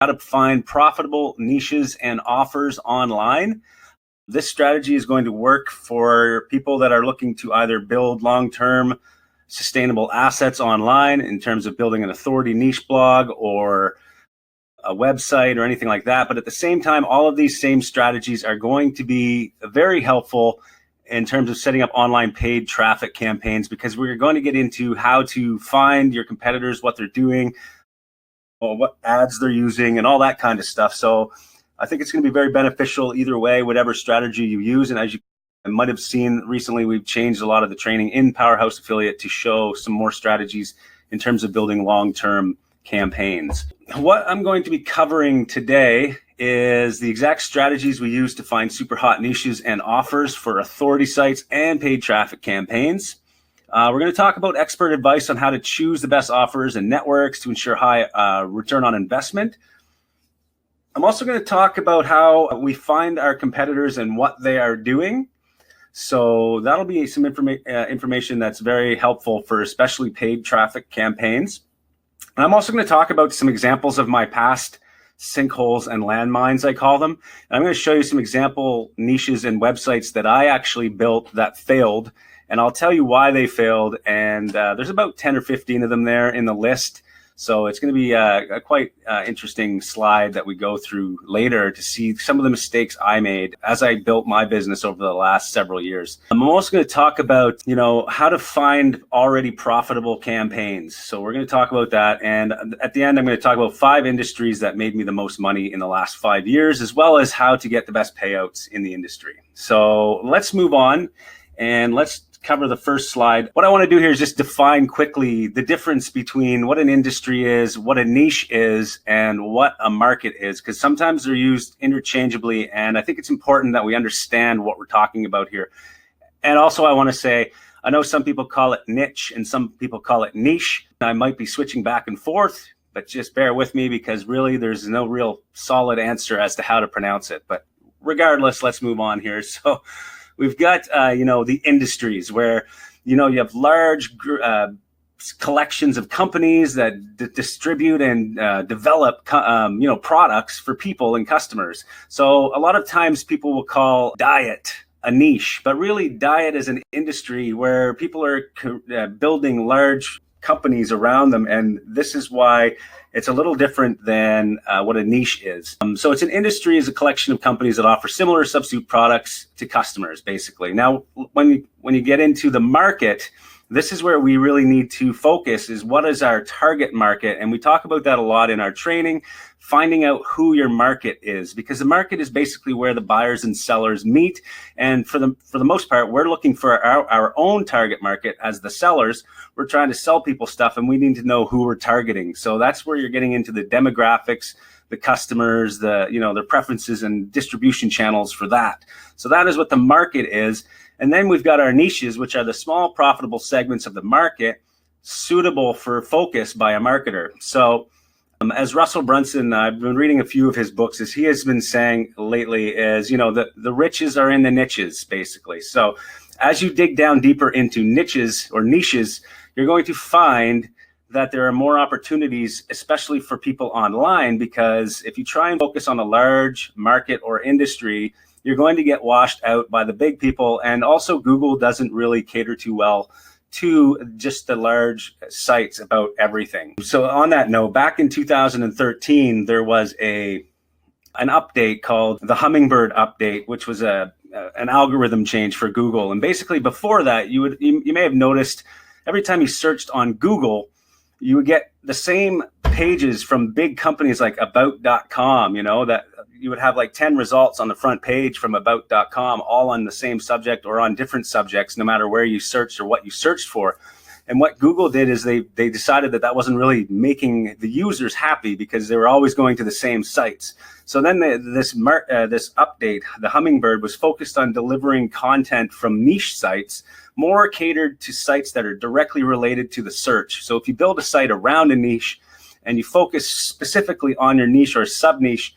how to find profitable niches and offers online. This strategy is going to work for people that are looking to either build long-term sustainable assets online in terms of building an authority niche blog or a website or anything like that. But at the same time, all of these same strategies are going to be very helpful in terms of setting up online paid traffic campaigns, because we're going to get into how to find your competitors, what they're doing, or what ads they're using, and all that kind of stuff. So I think it's going to be very beneficial either way, whatever strategy you use. And as you might have seen recently, we've changed a lot of the training in Powerhouse Affiliate to show some more strategies in terms of building long-term campaigns. What I'm going to be covering today is the exact strategies we use to find super hot niches and offers for authority sites and paid traffic campaigns. We're going to talk about expert advice on how to choose the best offers and networks to ensure high return on investment. I'm also going to talk about how we find our competitors and what they are doing. So that'll be some information that's very helpful for especially paid traffic campaigns. And I'm also going to talk about some examples of my past sinkholes and landmines, I call them. And I'm going to show you some example niches and websites that I actually built that failed. And I'll tell you why they failed. And there's about 10 or 15 of them there in the list. So it's going to be a quite interesting slide that we go through later to see some of the mistakes I made as I built my business over the last several years. I'm also going to talk about, how to find already profitable campaigns. So we're going to talk about that. And at the end, I'm going to talk about 5 industries that made me the most money in the last 5 years, as well as how to get the best payouts in the industry. So let's move on and let's cover the first slide. What I want to do here is just define quickly the difference between what an industry is, what a niche is, and what a market is, because sometimes they're used interchangeably. And I think it's important that we understand what we're talking about here. And also I want to say, I know some people call it niche and some people call it niche. I might be switching back and forth, but just bear with me because really there's no real solid answer as to how to pronounce it. But regardless, let's move on here. So we've got, the industries where, you have large collections of companies that distribute and develop, products for people and customers. So a lot of times people will call diet a niche, but really diet is an industry where people are building large companies around them. And this is why it's a little different than what a niche is. So it's an industry is a collection of companies that offer similar substitute products to customers, basically. Now, when you get into the market, this is where we really need to focus is what is our target market. And we talk about that a lot in our training, finding out who your market is, because the market is basically where the buyers and sellers meet. And for the most part, we're looking for our own target market as the sellers. We're trying to sell people stuff and we need to know who we're targeting. So that's where you're getting into the demographics, the customers, their preferences and distribution channels for that. So that is what the market is. And then we've got our niches, which are the small profitable segments of the market suitable for focus by a marketer. So as Russell Brunson, I've been reading a few of his books, as he has been saying lately is, the riches are in the niches, basically. So as you dig down deeper into niches or niches, you're going to find that there are more opportunities, especially for people online, because if you try and focus on a large market or industry, you're going to get washed out by the big people. And also Google doesn't really cater too well to just the large sites about everything. So on that note, back in 2013, there was an update called the Hummingbird update, which was an algorithm change for Google. And basically before that, you may have noticed every time you searched on Google, you would get the same pages from big companies like about.com, that you would have like 10 results on the front page from about.com, all on the same subject or on different subjects, no matter where you searched or what you searched for. And what Google did is they decided that wasn't really making the users happy because they were always going to the same sites. So then this update, the Hummingbird, was focused on delivering content from niche sites, more catered to sites that are directly related to the search. So if you build a site around a niche and you focus specifically on your niche or sub-niche,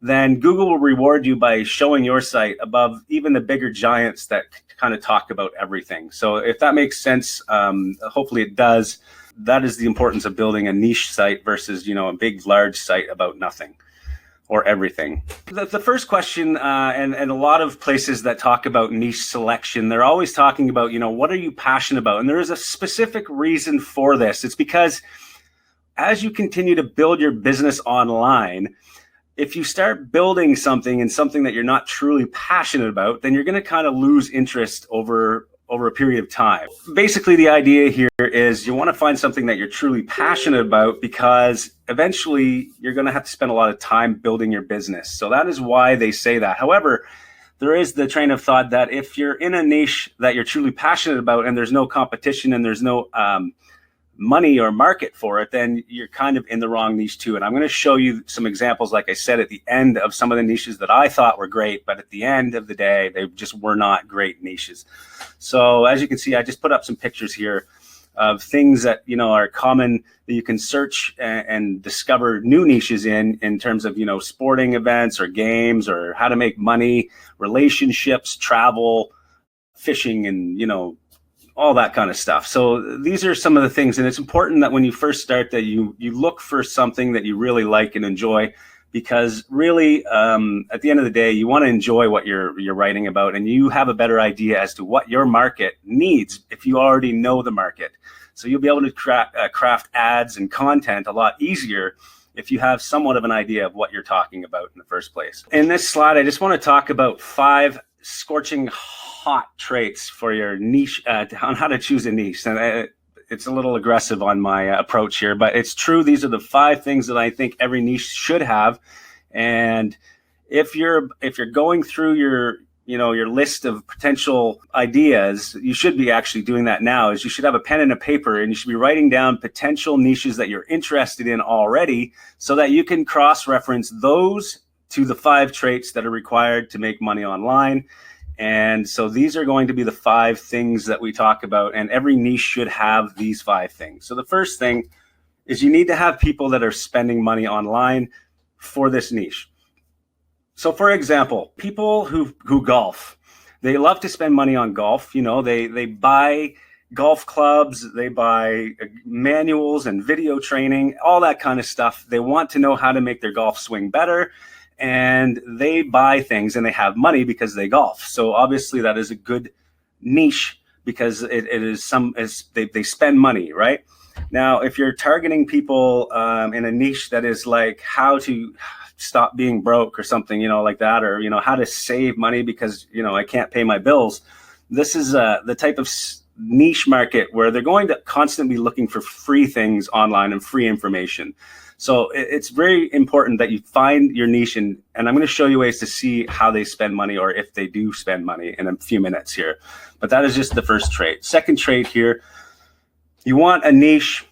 then Google will reward you by showing your site above even the bigger giants that kind of talk about everything. So if that makes sense, hopefully it does. that is the importance of building a niche site versus, a big, large site about nothing or everything. The first question, and a lot of places that talk about niche selection, they're always talking about, what are you passionate about? And there is a specific reason for this. It's because as you continue to build your business online, if you start building something and something that you're not truly passionate about, then you're going to kind of lose interest over a period of time. Basically, the idea here is you want to find something that you're truly passionate about, because eventually you're going to have to spend a lot of time building your business. So that is why they say that. However, there is the train of thought that if you're in a niche that you're truly passionate about and there's no competition and there's no money or market for it, then you're kind of in the wrong niche too. And I'm going to show you some examples, like I said, at the end of some of the niches that I thought were great, but at the end of the day, they just were not great niches. So as you can see, I just put up some pictures here of things that, are common that you can search and discover new niches in terms of, sporting events or games or how to make money, relationships, travel, fishing, and, all that kind of stuff. So these are some of the things, and it's important that when you first start that you look for something that you really like and enjoy, because really at the end of the day, you want to enjoy what you're writing about, and you have a better idea as to what your market needs if you already know the market. So you'll be able to craft ads and content a lot easier if you have somewhat of an idea of what you're talking about in the first place. In this slide, I just want to talk about 5 scorching hot traits for your niche, on how to choose a niche. And it's a little aggressive on my approach here, but it's true. These are the 5 things that I think every niche should have. And if you're going through your list of potential ideas, you should be actually doing that now. Is you should have a pen and a paper, and you should be writing down potential niches that you're interested in already, so that you can cross-reference those to the 5 traits that are required to make money online. And so these are going to be the 5 things that we talk about, and every niche should have these 5 things. So the first thing is you need to have people that are spending money online for this niche. So for example, people who golf, they love to spend money on golf. They buy golf clubs, they buy manuals and video training, all that kind of stuff. They want to know how to make their golf swing better. And they buy things and they have money because they golf. So obviously that is a good niche, because they spend money, right? Now, if you're targeting people in a niche that is like how to stop being broke or something, like that, or, how to save money because, I can't pay my bills. This is the type of niche market where they're going to constantly be looking for free things online and free information. So it's very important that you find your niche, and I'm going to show you ways to see how they spend money, or if they do spend money, in a few minutes here. But that is just the first trait. Second trait here, you want a niche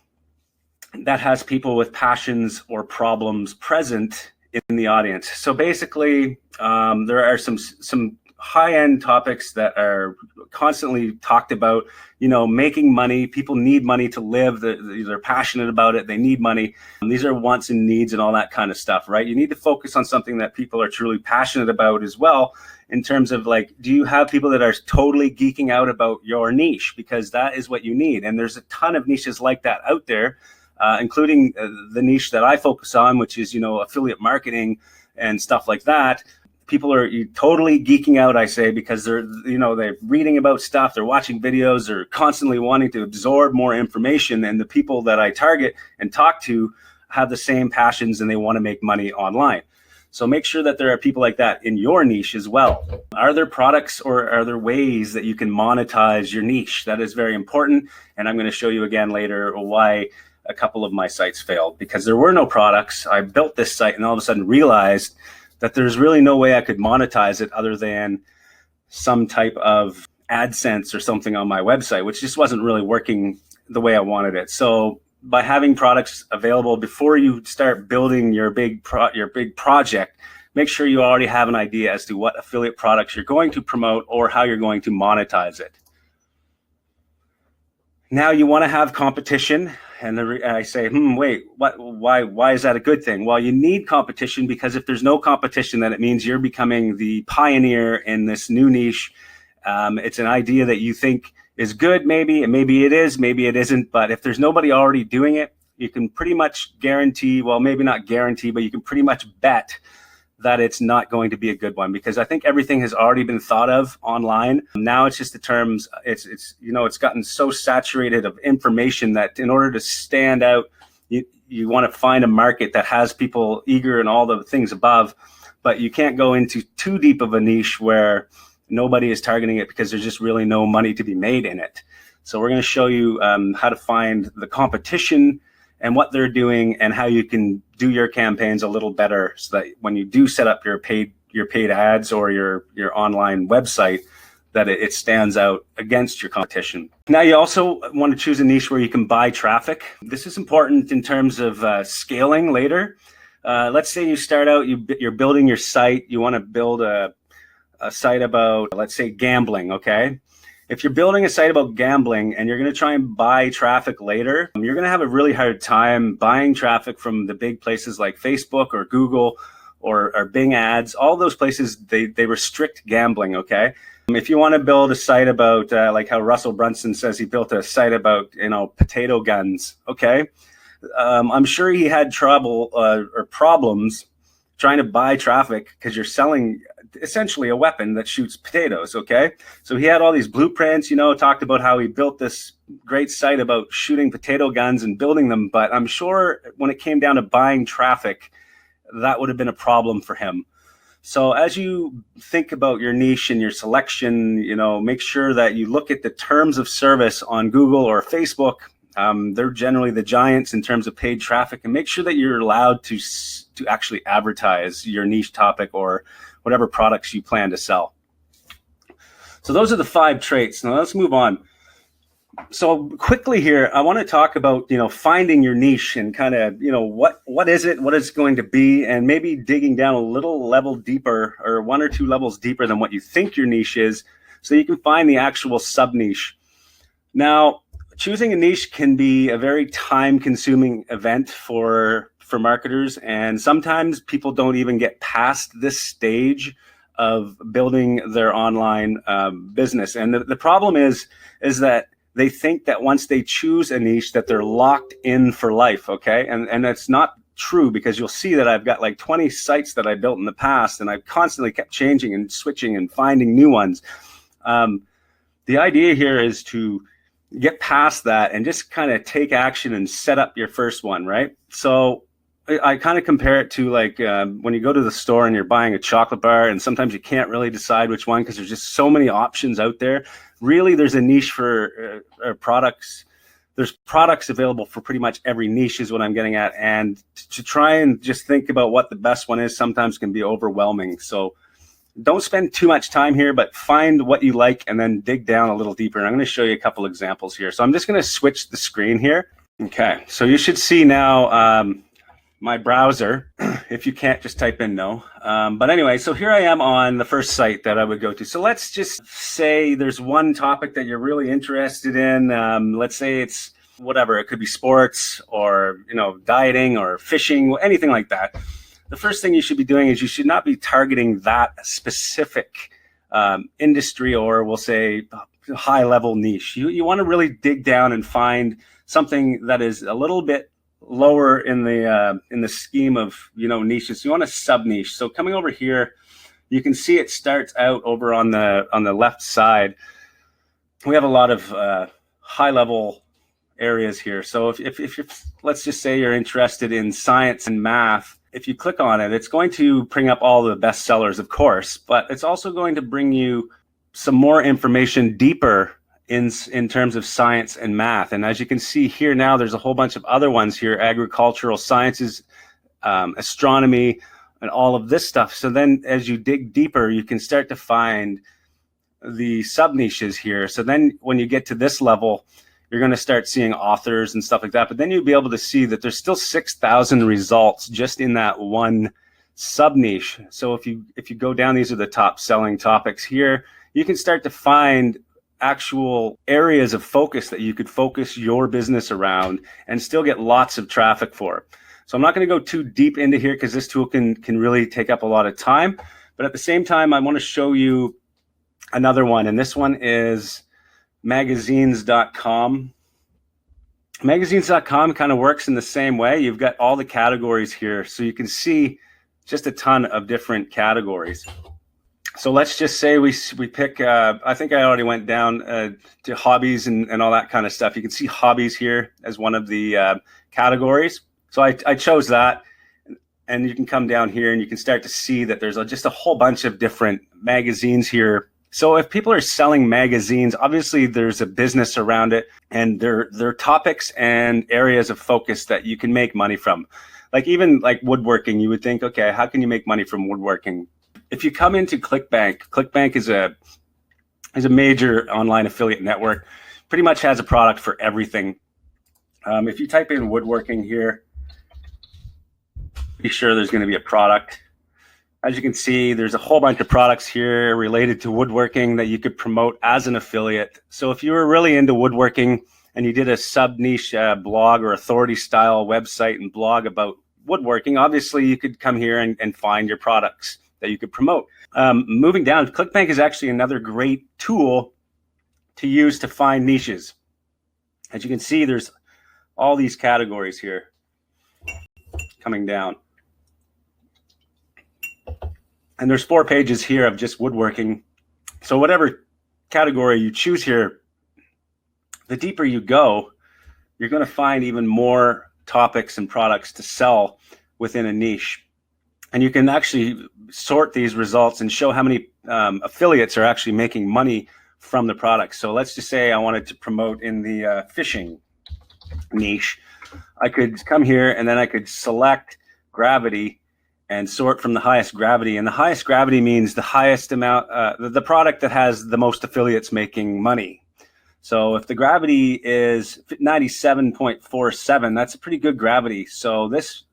that has people with passions or problems present in the audience. So basically, there are some high-end topics that are constantly talked about, making money. People need money to live. They're passionate about it. They need money. These are wants and needs and all that kind of stuff, right? You need to focus on something that people are truly passionate about as well, in terms of like, do you have people that are totally geeking out about your niche? Because that is what you need. And there's a ton of niches like that out there, including the niche that I focus on, which is, affiliate marketing and stuff like that. People are totally geeking out, I say, because they're reading about stuff, they're watching videos, they're constantly wanting to absorb more information. And the people that I target and talk to have the same passions, and they want to make money online. So make sure that there are people like that in your niche as well. Are there products or are there ways that you can monetize your niche? That is very important. And I'm going to show you again later why a couple of my sites failed, because there were no products. I built this site and all of a sudden realized that there's really no way I could monetize it other than some type of AdSense or something on my website, which just wasn't really working the way I wanted it. So by having products available before you start building your big project, make sure you already have an idea as to what affiliate products you're going to promote or how you're going to monetize it. Now you want to have competition. And I say, wait, why is that a good thing? Well, you need competition, because if there's no competition, then it means you're becoming the pioneer in this new niche. It's an idea that you think is good, maybe, and maybe it is, maybe it isn't. But if there's nobody already doing it, you can pretty much guarantee, well, maybe not guarantee, but you can pretty much bet that it's not going to be a good one, because I think everything has already been thought of online. Now it's just the terms, it's gotten so saturated of information that in order to stand out, you want to find a market that has people eager and all the things above, but you can't go into too deep of a niche where nobody is targeting it, because there's just really no money to be made in it. So we're going to show you how to find the competition and what they're doing, and how you can do your campaigns a little better, so that when you do set up your paid ads or your online website, that it stands out against your competition. Now, you also want to choose a niche where you can buy traffic. This is important in terms of scaling later. Let's say you start out, you're building your site. You want to build a site about, let's say, gambling, okay? If you're building a site about gambling and you're going to try and buy traffic later, you're going to have a really hard time buying traffic from the big places like Facebook or Google or Bing ads. All those places, they restrict gambling, okay? If you want to build a site about, like how Russell Brunson says he built a site about, potato guns, okay? I'm sure he had trouble or problems trying to buy traffic, because you're selling essentially a weapon that shoots potatoes, okay? So he had all these blueprints, talked about how he built this great site about shooting potato guns and building them, but I'm sure when it came down to buying traffic, that would have been a problem for him. So as you think about your niche and your selection, make sure that you look at the terms of service on Google or Facebook. They're generally the giants in terms of paid traffic, and make sure that you're allowed to actually advertise your niche topic or whatever products you plan to sell. So those are the 5 traits. Now let's move on. So quickly here, I want to talk about, finding your niche and kind of, what is it, what is it going to be, and maybe digging down a little level deeper, or 1 or 2 levels deeper than what you think your niche is, so you can find the actual sub niche. Now, choosing a niche can be a very time-consuming event for marketers, and sometimes people don't even get past this stage of building their online business. And the problem is that they think that once they choose a niche that they're locked in for life, okay? And that's not true, because you'll see that I've got like 20 sites that I built in the past, and I've constantly kept changing and switching and finding new ones. The idea here is to get past that and just kind of take action and set up your first one, right? So I kind of compare it to like when you go to the store and you're buying a chocolate bar, and sometimes you can't really decide which one because there's just so many options out there. Really, there's a niche for products. There's products available for pretty much every niche is what I'm getting at. And to try and just think about what the best one is sometimes can be overwhelming. So don't spend too much time here, but find what you like and then dig down a little deeper. And I'm going to show you a couple examples here. So I'm just going to switch the screen here. Okay, so you should see now my browser, if you can't just type in no. But anyway, so here I am on the first site that I would go to. So let's just say there's one topic that you're really interested in. Let's say it's whatever, it could be sports or, dieting or fishing, anything like that. The first thing you should be doing is you should not be targeting that specific industry, or we'll say high level niche. You want to really dig down and find something that is a little bit lower in the scheme of niches. You want a sub niche. So coming over here, you can see it starts out over on the left side. We have a lot of high level areas here. So if you're, let's just say you're interested in science and math, if you click on it, it's going to bring up all the best sellers, of course, but it's also going to bring you some more information deeper in terms of science and math. And as you can see here now, there's a whole bunch of other ones here: agricultural sciences, astronomy, and all of this stuff. So then as you dig deeper, you can start to find the sub niches here. So then when you get to this level, you're going to start seeing authors and stuff like that. But then you'll be able to see that there's still 6,000 results just in that one sub niche. So if you go down, these are the top selling topics here. You can start to find actual areas of focus that you could focus your business around and still get lots of traffic for. So I'm not going to go too deep into here because this tool can really take up a lot of time. But at the same time, I want to show you another one. And this one is magazines.com. Magazines.com kind of works in the same way. You've got all the categories here, so you can see just a ton of different categories. So let's just say we pick, I think I already went down to hobbies and all that kind of stuff. You can see hobbies here as one of the categories. So I chose that, and you can come down here and you can start to see that there's just a whole bunch of different magazines here. So if people are selling magazines, obviously there's a business around it, and they're topics and areas of focus that you can make money from. Like even like woodworking, you would think, okay, how can you make money from woodworking? If you come into ClickBank is a major online affiliate network, pretty much has a product for everything. If you type in woodworking here, be sure there's going to be a product. As you can see, there's a whole bunch of products here related to woodworking that you could promote as an affiliate. So if you were really into woodworking and you did a sub-niche blog or authority style website and blog about woodworking, obviously you could come here and find your products that you could promote. Moving down, ClickBank is actually another great tool to use to find niches. As you can see, there's all these categories here coming down. And there's 4 pages here of just woodworking. So whatever category you choose here, the deeper you go, you're going to find even more topics and products to sell within a niche. And you can actually sort these results and show how many affiliates are actually making money from the product. So let's just say I wanted to promote in the fishing niche. I could come here and then I could select gravity and sort from the highest gravity. And the highest gravity means the highest amount, the product that has the most affiliates making money. So if the gravity is 97.47, that's a pretty good gravity. So this,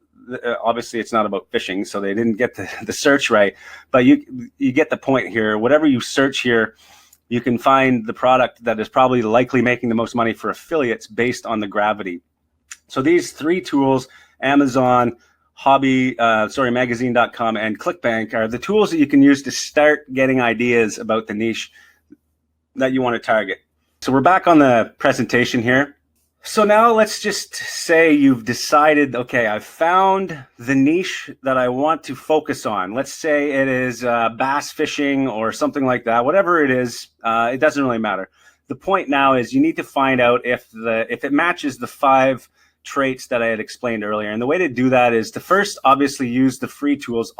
obviously it's not about fishing, so they didn't get the search right, but you get the point here. Whatever you search here, you can find the product that is probably likely making the most money for affiliates based on the gravity. So these 3 tools, Amazon, magazine.com, and ClickBank, are the tools that you can use to start getting ideas about the niche that you want to target. So we're back on the presentation here. So now let's just say you've decided, okay, I've found the niche that I want to focus on. Let's say it is bass fishing or something like that. Whatever it is, it doesn't really matter. The point now is you need to find out if it matches the 5 traits that I had explained earlier. And the way to do that is to first obviously use the free tools.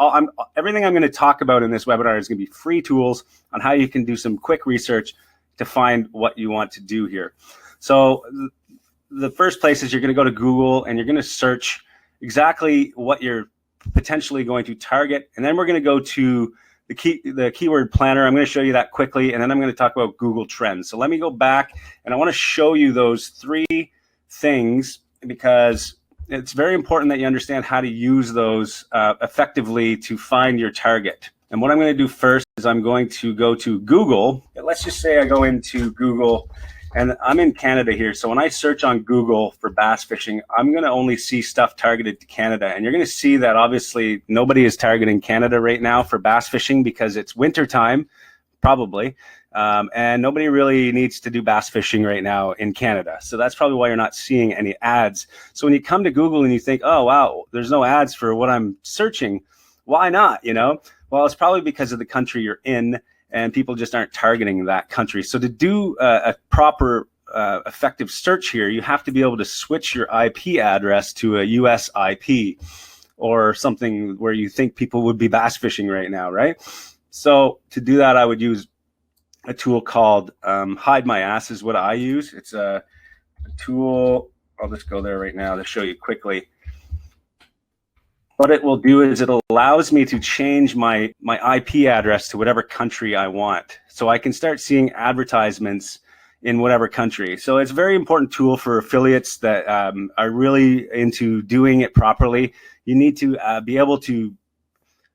Everything I'm going to talk about in this webinar is going to be free tools on how you can do some quick research to find what you want to do here. So the first place is you're going to go to Google and you're going to search exactly what you're potentially going to target. And then we're going to go to the keyword planner. I'm going to show you that quickly. And then I'm going to talk about Google Trends. So let me go back and I want to show you those 3 things, because it's very important that you understand how to use those effectively to find your target. And what I'm going to do first is I'm going to go to Google. Let's just say I go into Google, and I'm in Canada here. So when I search on Google for bass fishing, I'm going to only see stuff targeted to Canada. And you're going to see that obviously nobody is targeting Canada right now for bass fishing because it's winter time, probably. And nobody really needs to do bass fishing right now in Canada. So that's probably why you're not seeing any ads. So when you come to Google and you think, oh, wow, there's no ads for what I'm searching, why not? Well, it's probably because of the country you're in and people just aren't targeting that country. So to do a proper effective search here, you have to be able to switch your IP address to a US IP or something where you think people would be bass fishing right now, right? So to do that, I would use a tool called Hide My Ass is what I use. It's a tool. I'll just go there right now to show you quickly. What it will do is it allows me to change my IP address to whatever country I want. So I can start seeing advertisements in whatever country. So it's a very important tool for affiliates that are really into doing it properly. You need to be able to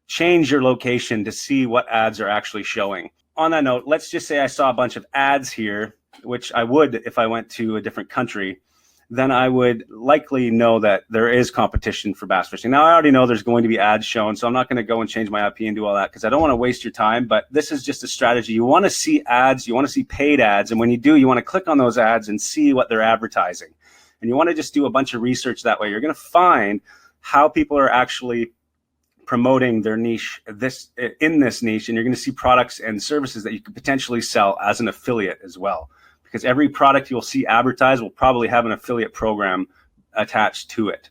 change your location to see what ads are actually showing. On that note, let's just say I saw a bunch of ads here, which I would if I went to a different country. then I would likely know that there is competition for bass fishing. Now, I already know there's going to be ads shown, so I'm not going to go and change my IP and do all that because I don't want to waste your time, but this is just a strategy. You want to see ads, you want to see paid ads, and when you do, you want to click on those ads and see what they're advertising. And you want to just do a bunch of research that way. You're going to find how people are actually promoting their niche in this niche, and you're going to see products and services that you could potentially sell as an affiliate as well. Because every product you'll see advertised will probably have an affiliate program attached to it.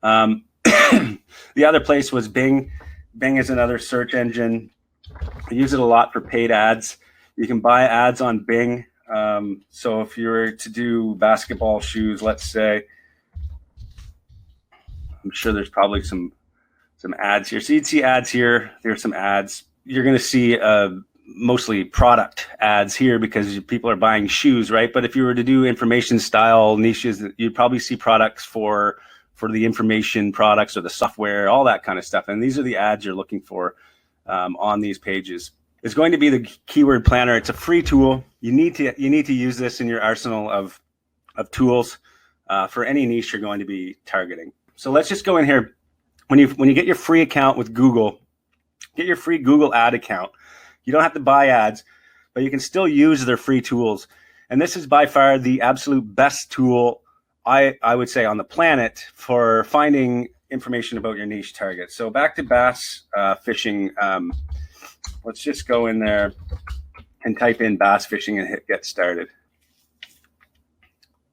The other place was Bing. Bing is another search engine. I use it a lot for paid ads. You can buy ads on Bing. So if you were to do basketball shoes, let's say, I'm sure there's probably some ads here. So you'd see ads here. There's some ads. You're going to see mostly product ads here because people are buying shoes, right? But if you were to do information style niches, you'd probably see products for the information products or the software, all that kind of stuff. And these are the ads you're looking for on these pages. It's going to be the Keyword Planner. It's a free tool. You need to use this in your arsenal of tools for any niche you're going to be targeting. So let's just go in here. When you get your free account with Google, get your free Google ad account. You don't have to buy ads, but you can still use their free tools. And this is by far the absolute best tool, I would say, on the planet for finding information about your niche target. So back to bass fishing. Let's just go in there and type in bass fishing and hit get started.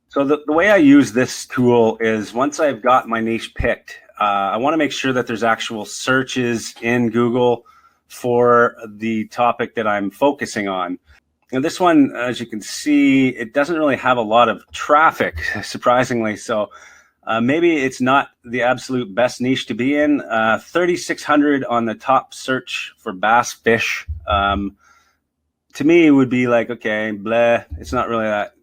So the way I use this tool is once I've got my niche picked, I want to make sure that there's actual searches in Google for the topic that I'm focusing on. And this one, as you can see, it doesn't really have a lot of traffic, surprisingly. So maybe it's not the absolute best niche to be in. 3,600 on the top search for bass fish. To me, it would be like, okay, bleh, it's not really that,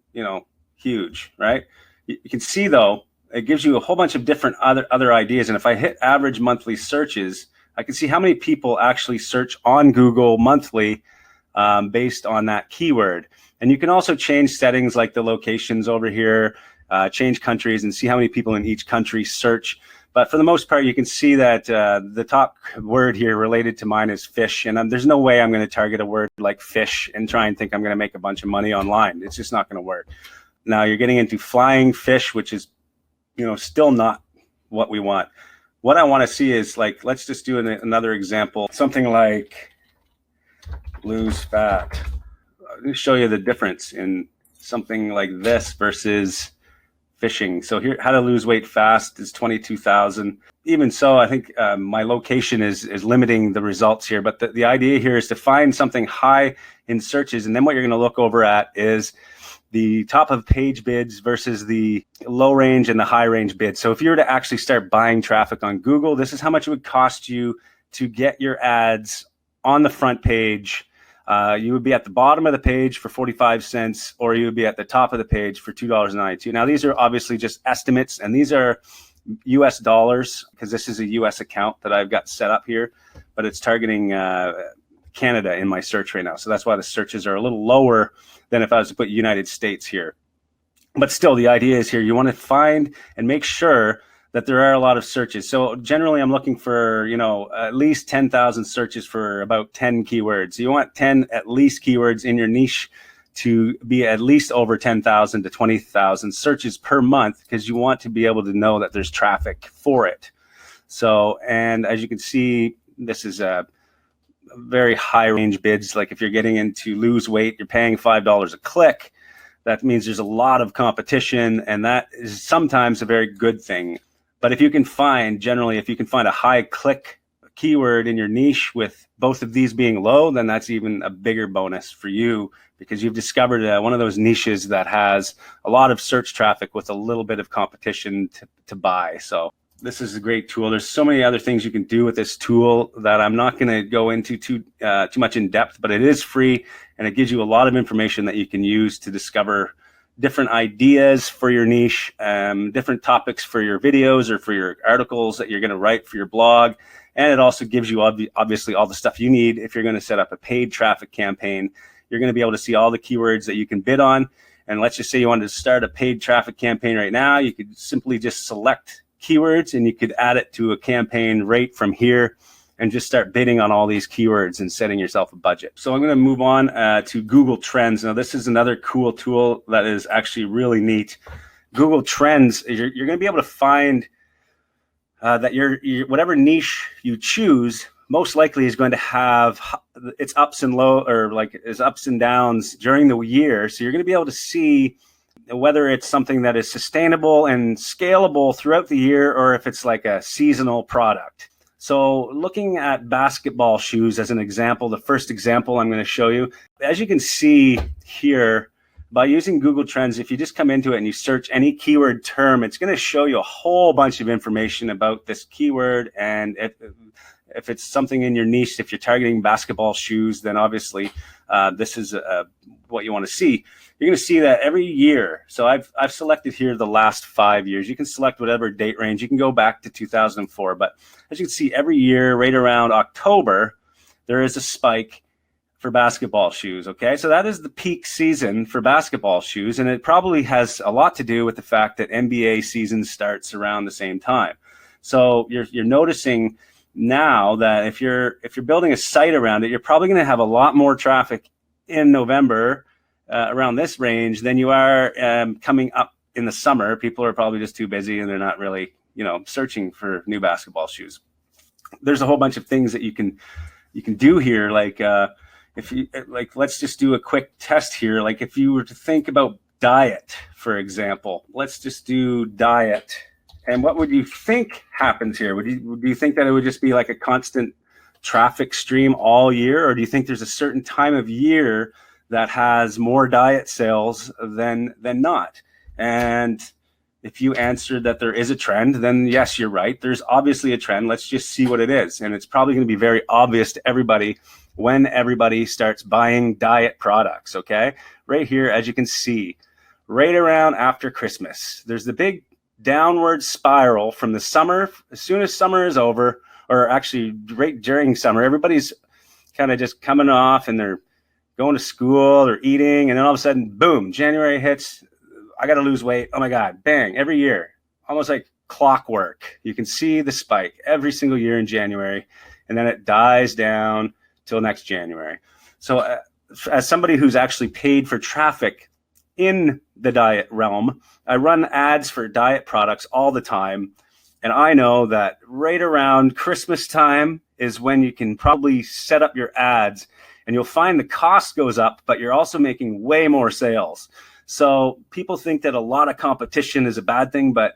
huge, right? You can see, though, it gives you a whole bunch of different other ideas. And if I hit average monthly searches, I can see how many people actually search on Google monthly based on that keyword. And you can also change settings like the locations over here, change countries and see how many people in each country search. But for the most part, you can see that the top word here related to mine is fish. And there's no way I'm going to target a word like fish and try and think I'm going to make a bunch of money online. It's just not going to work. Now you're getting into flying fish, which is, still not what we want. What I want to see is, like, let's just do another example, something like lose fat. Let me show you the difference in something like this versus fishing. So here, how to lose weight fast is 22,000. Even so, I think my location is limiting the results here. But the idea here is to find something high in searches. And then what you're going to look over at is the top of page bids versus the low range and the high range bids. So if you were to actually start buying traffic on Google, this is how much it would cost you to get your ads on the front page. You would be at the bottom of the page for 45 cents, or you would be at the top of the page for $2.92. Now, these are obviously just estimates, and these are US dollars because this is a US account that I've got set up here, but it's targeting Canada in my search right now. So that's why the searches are a little lower than if I was to put United States here. But still, the idea is here, you want to find and make sure that there are a lot of searches. So generally I'm looking for, at least 10,000 searches for about 10 keywords. So you want 10 at least keywords in your niche to be at least over 10,000 to 20,000 searches per month, because you want to be able to know that there's traffic for it. So, and as you can see, this is a very high range bids. Like if you're getting into lose weight, you're paying $5 a click. That means there's a lot of competition, and that is sometimes a very good thing. But if you can find a high click keyword in your niche with both of these being low, then that's even a bigger bonus for you, because you've discovered one of those niches that has a lot of search traffic with a little bit of competition to buy. So this is a great tool. There's so many other things you can do with this tool that I'm not going to go into too much in depth, but it is free, and it gives you a lot of information that you can use to discover different ideas for your niche, different topics for your videos or for your articles that you're going to write for your blog. And it also gives you obviously all the stuff you need if you're going to set up a paid traffic campaign. You're going to be able to see all the keywords that you can bid on. and let's just say you wanted to start a paid traffic campaign right now, you could simply just select keywords and you could add it to a campaign right from here and just start bidding on all these keywords and setting yourself a budget. So I'm going to move on to Google Trends. Now, this is another cool tool that is actually really neat. Google Trends, you're going to be able to find that your whatever niche you choose most likely is going to have its ups and low, or like its ups and downs during the year. So you're going to be able to see whether it's something that is sustainable and scalable throughout the year, or if it's like a seasonal product. So looking at basketball shoes as an example, the first example I'm going to show you, as you can see here, by using Google Trends, if you just come into it and you search any keyword term, it's going to show you a whole bunch of information about this keyword. And if it's something in your niche, if you're targeting basketball shoes, then obviously this is what you want to see. You're going to see that every year. So I've selected here the last 5 years. You can select whatever date range. You can go back to 2004. But as you can see, every year, right around October, there is a spike for basketball shoes. Okay, so that is the peak season for basketball shoes, and it probably has a lot to do with the fact that NBA season starts around the same time. So you're noticing now that if you're building a site around it, you're probably going to have a lot more traffic in November around this range than you are coming up in the summer. People are probably just too busy and they're not really searching for new basketball shoes. There's a whole bunch of things that you can do here, like if you let's just do a quick test here. Like if you were to think about diet, for example, let's just do diet. And what would you think happens here? Do you think that it would just be like a constant traffic stream all year? Or do you think there's a certain time of year that has more diet sales than not? And if you answered that there is a trend, then yes, you're right. There's obviously a trend. Let's just see what it is. And it's probably going to be very obvious to everybody when everybody starts buying diet products, okay? Right here, as you can see, right around after Christmas, there's the big downward spiral from the summer. As soon as summer is over, or actually right during summer, everybody's kind of just coming off and they're going to school or eating, and then all of a sudden, boom, January hits. I got to lose weight. Oh my God, bang, every year, almost like clockwork. You can see the spike every single year in January, and then it dies down till next January. So as somebody who's actually paid for traffic in the diet realm, I run ads for diet products all the time. And I know that right around Christmas time is when you can probably set up your ads, and you'll find the cost goes up, but you're also making way more sales. So people think that a lot of competition is a bad thing, but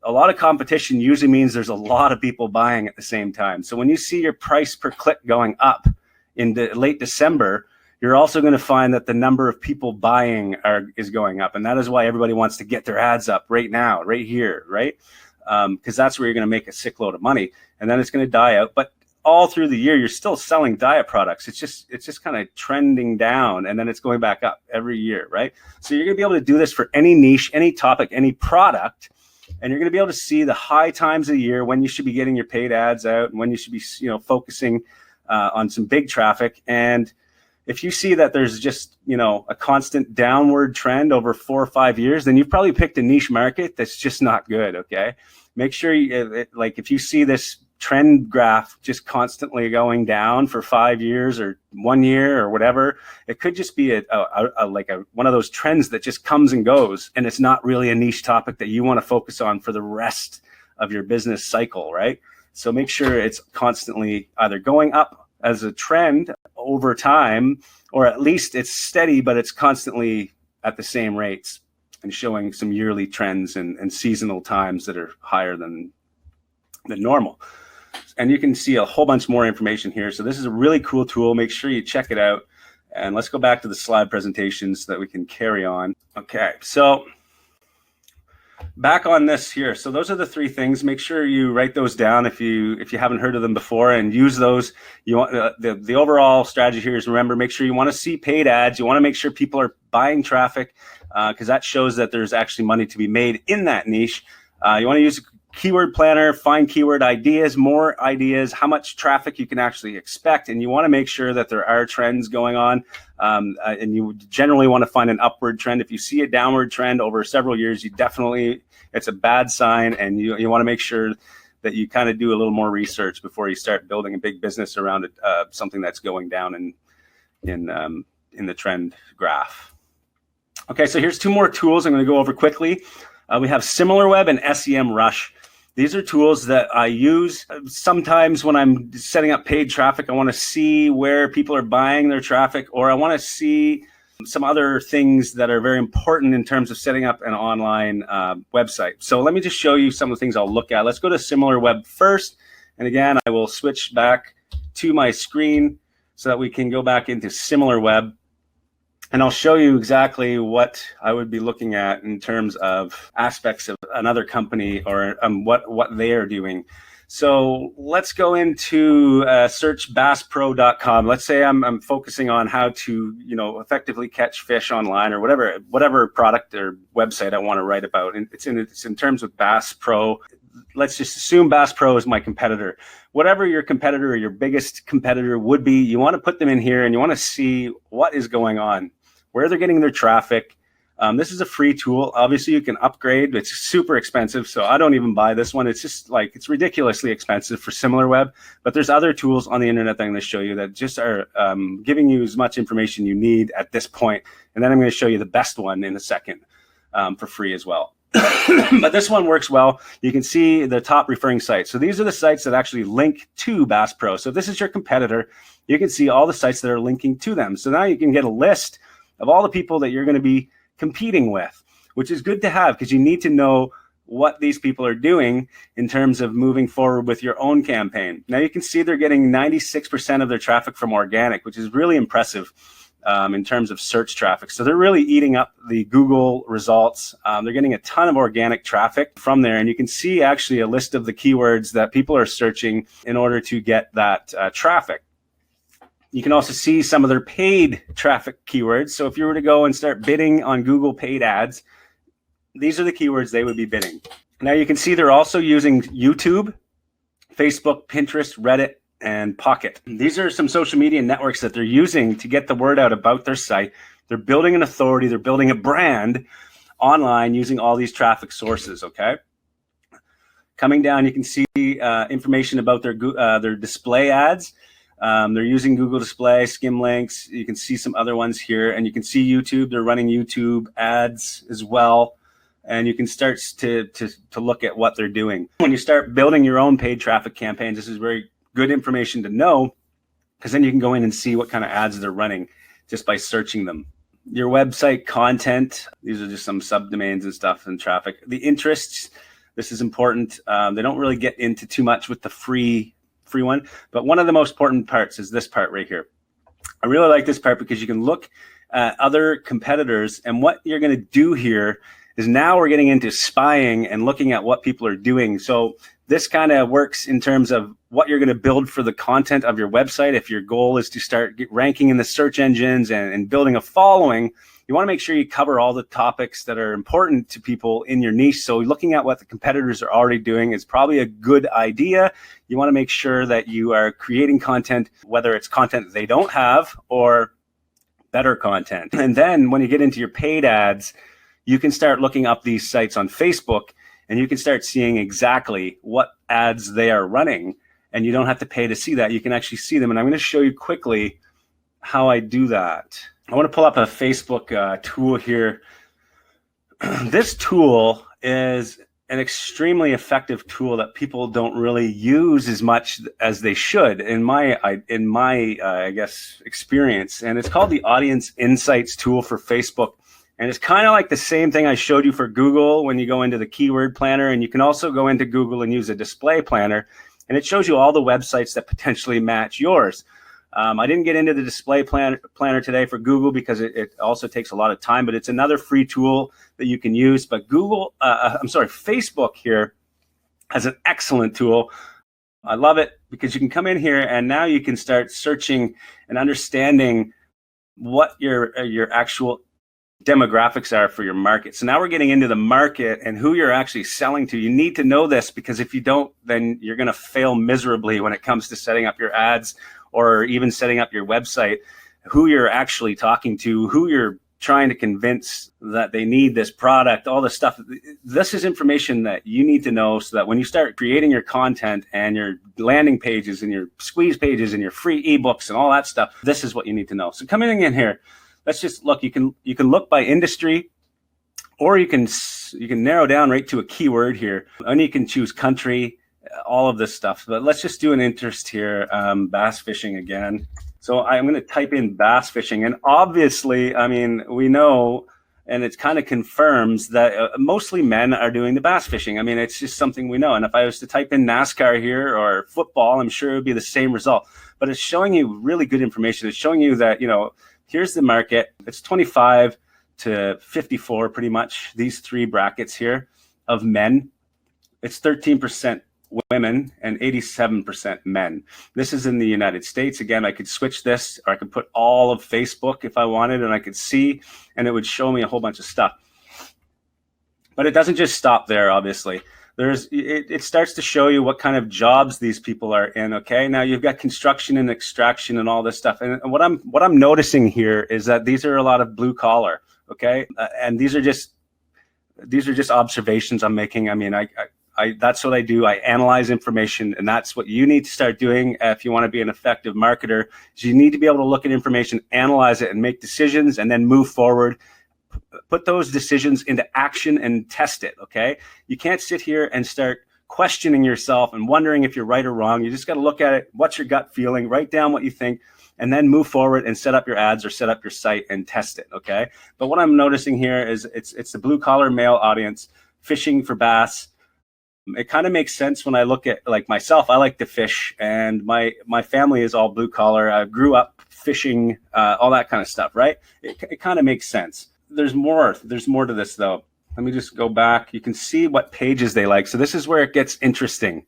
a lot of competition usually means there's a lot of people buying at the same time. So when you see your price per click going up in late December, you're also going to find that the number of people buying is going up. And that is why everybody wants to get their ads up right now, right here, right? Because that's where you're going to make a sick load of money. And then it's going to die out. But all through the year, you're still selling diet products. It's just kind of trending down, and then it's going back up every year, right? So you're going to be able to do this for any niche, any topic, any product. And you're going to be able to see the high times of the year when you should be getting your paid ads out and when you should be, focusing on some big traffic. And if you see that there's just, a constant downward trend over 4 or 5 years, then you've probably picked a niche market that's just not good. Okay. Make sure if you see this trend graph just constantly going down for 5 years or 1 year or whatever, it could just be one of those trends that just comes and goes, and it's not really a niche topic that you want to focus on for the rest of your business cycle, right? So make sure it's constantly either going up as a trend over time, or at least it's steady, but it's constantly at the same rates and showing some yearly trends and seasonal times that are higher than normal. And you can see a whole bunch more information here. So this is a really cool tool. Make sure you check it out. And let's go back to the slide presentation so that we can carry on. Okay, so back on this here. So those are the 3 things. Make sure you write those down if you haven't heard of them before, and use those. You want the overall strategy here is, remember, make sure you want to see paid ads. You want to make sure people are buying traffic because that shows that there's actually money to be made in that niche. You want to use keyword planner, find keyword ideas, more ideas, how much traffic you can actually expect. And you want to make sure that there are trends going on. And you generally want to find an upward trend. If you see a downward trend over several years, it's a bad sign. And you want to make sure that you kind of do a little more research before you start building a big business around it, something that's going down in the trend graph. Okay, so here's two more tools I'm going to go over quickly. We have SimilarWeb and SEMrush. These are tools that I use sometimes when I'm setting up paid traffic. I want to see where people are buying their traffic, or I want to see some other things that are very important in terms of setting up an online website. So let me just show you some of the things I'll look at. Let's go to SimilarWeb first. And again, I will switch back to my screen so that we can go back into SimilarWeb. And I'll show you exactly what I would be looking at in terms of aspects of another company or what they are doing. So let's go into search basspro.com. Let's say I'm focusing on how to effectively catch fish online, or whatever product or website I want to write about. And it's in terms of Bass Pro. Let's just assume Bass Pro is my competitor. Whatever your competitor or your biggest competitor would be, you want to put them in here and you want to see what is going on, where they're getting their traffic. This is a free tool. Obviously, you can upgrade. It's super expensive, so I don't even buy this one. It's just it's ridiculously expensive for SimilarWeb. But there's other tools on the internet that I'm going to show you that just are giving you as much information you need at this point. And then I'm going to show you the best one in a second for free as well. But this one works well. You can see the top referring sites. So these are the sites that actually link to Bass Pro. So if this is your competitor, you can see all the sites that are linking to them. So now you can get a list of all the people that you're going to be competing with, which is good to have because you need to know what these people are doing in terms of moving forward with your own campaign. Now you can see they're getting 96% of their traffic from organic, which is really impressive in terms of search traffic. So they're really eating up the Google results. They're getting a ton of organic traffic from there. And you can see actually a list of the keywords that people are searching in order to get that traffic. You can also see some of their paid traffic keywords. So if you were to go and start bidding on Google paid ads, these are the keywords they would be bidding. Now you can see they're also using YouTube, Facebook, Pinterest, Reddit, and Pocket. These are some social media networks that they're using to get the word out about their site. They're building an authority. They're building a brand online using all these traffic sources, okay? Coming down, you can see information about their display ads. They're using Google Display, Skimlinks. You can see some other ones here, and you can see YouTube. They're running YouTube ads as well, and you can start to look at what they're doing. When you start building your own paid traffic campaigns, this is very good information to know, because then you can go in and see what kind of ads they're running just by searching them. Your website content, these are just some subdomains and stuff and traffic. The interests, this is important. They don't really get into too much with the free one, but one of the most important parts is this part right here. I really like this part because you can look at other competitors, and what you're going to do here is now we're getting into spying and looking at what people are doing. So this kind of works in terms of what you're going to build for the content of your website. If your goal is to start ranking in the search engines and building a following, you want to make sure you cover all the topics that are important to people in your niche. So looking at what the competitors are already doing is probably a good idea. You want to make sure that you are creating content, whether it's content they don't have or better content. And then when you get into your paid ads, you can start looking up these sites on Facebook, and you can start seeing exactly what ads they are running. And you don't have to pay to see that. You can actually see them. And I'm going to show you quickly how I do that. I want to pull up a Facebook tool here. This tool is an extremely effective tool that people don't really use as much as they should, in my I guess experience. And it's called the Audience Insights tool for Facebook. And it's kind of like the same thing I showed you for Google when you go into the keyword planner. And you can also go into Google and use a display planner. And it shows you all the websites that potentially match yours. I didn't get into the display planner today for Google because it also takes a lot of time, but it's another free tool that you can use. But Facebook here has an excellent tool. I love it because you can come in here and now you can start searching and understanding what your actual demographics are for your market. So now we're getting into the market and who you're actually selling to. You need to know this, because if you don't, then you're going to fail miserably when it comes to setting up your ads or even setting up your website. Who you're actually talking to, who you're trying to convince that they need this product, all this stuff. This is information that you need to know, so that when you start creating your content and your landing pages and your squeeze pages and your free ebooks and all that stuff, this is what you need to know. So coming in here, let's just look. You can look by industry, or you can narrow down right to a keyword here, and you can choose country, all of this stuff. But let's just do an interest here, bass fishing again. So I'm going to type in bass fishing, and obviously, I mean, we know, and it kind of confirms that mostly men are doing the bass fishing. I mean, it's just something we know. And if I was to type in NASCAR here or football, I'm sure it would be the same result. But it's showing you really good information. It's showing you that, here's the market. It's 25 to 54, pretty much, these three brackets here of men. It's 13% women and 87% men. This is in the United States. Again, I could switch this, or I could put all of Facebook if I wanted, and I could see, and it would show me a whole bunch of stuff. But it doesn't just stop there, obviously. It starts to show you what kind of jobs these people are in. Okay, now you've got construction and extraction and all this stuff. And what I'm noticing here is that these are a lot of blue collar. Okay, and these are just observations I'm making. I mean, that's what I do. I analyze information, and that's what you need to start doing if you want to be an effective marketer. Is you need to be able to look at information, analyze it, and make decisions, and then move forward. Put those decisions into action and test it. Okay, you can't sit here and start questioning yourself and wondering if you're right or wrong. You just got to look at it. What's your gut feeling? Write down what you think, and then move forward and set up your ads or set up your site and test it. Okay, but what I'm noticing here is it's the blue collar male audience fishing for bass. It kind of makes sense when I look at, like, myself. I like to fish, and my family is all blue collar. I grew up fishing, all that kind of stuff, right? It kind of makes sense. There's more to this, though. Let me just go back. You can see what pages they like. So this is where it gets interesting.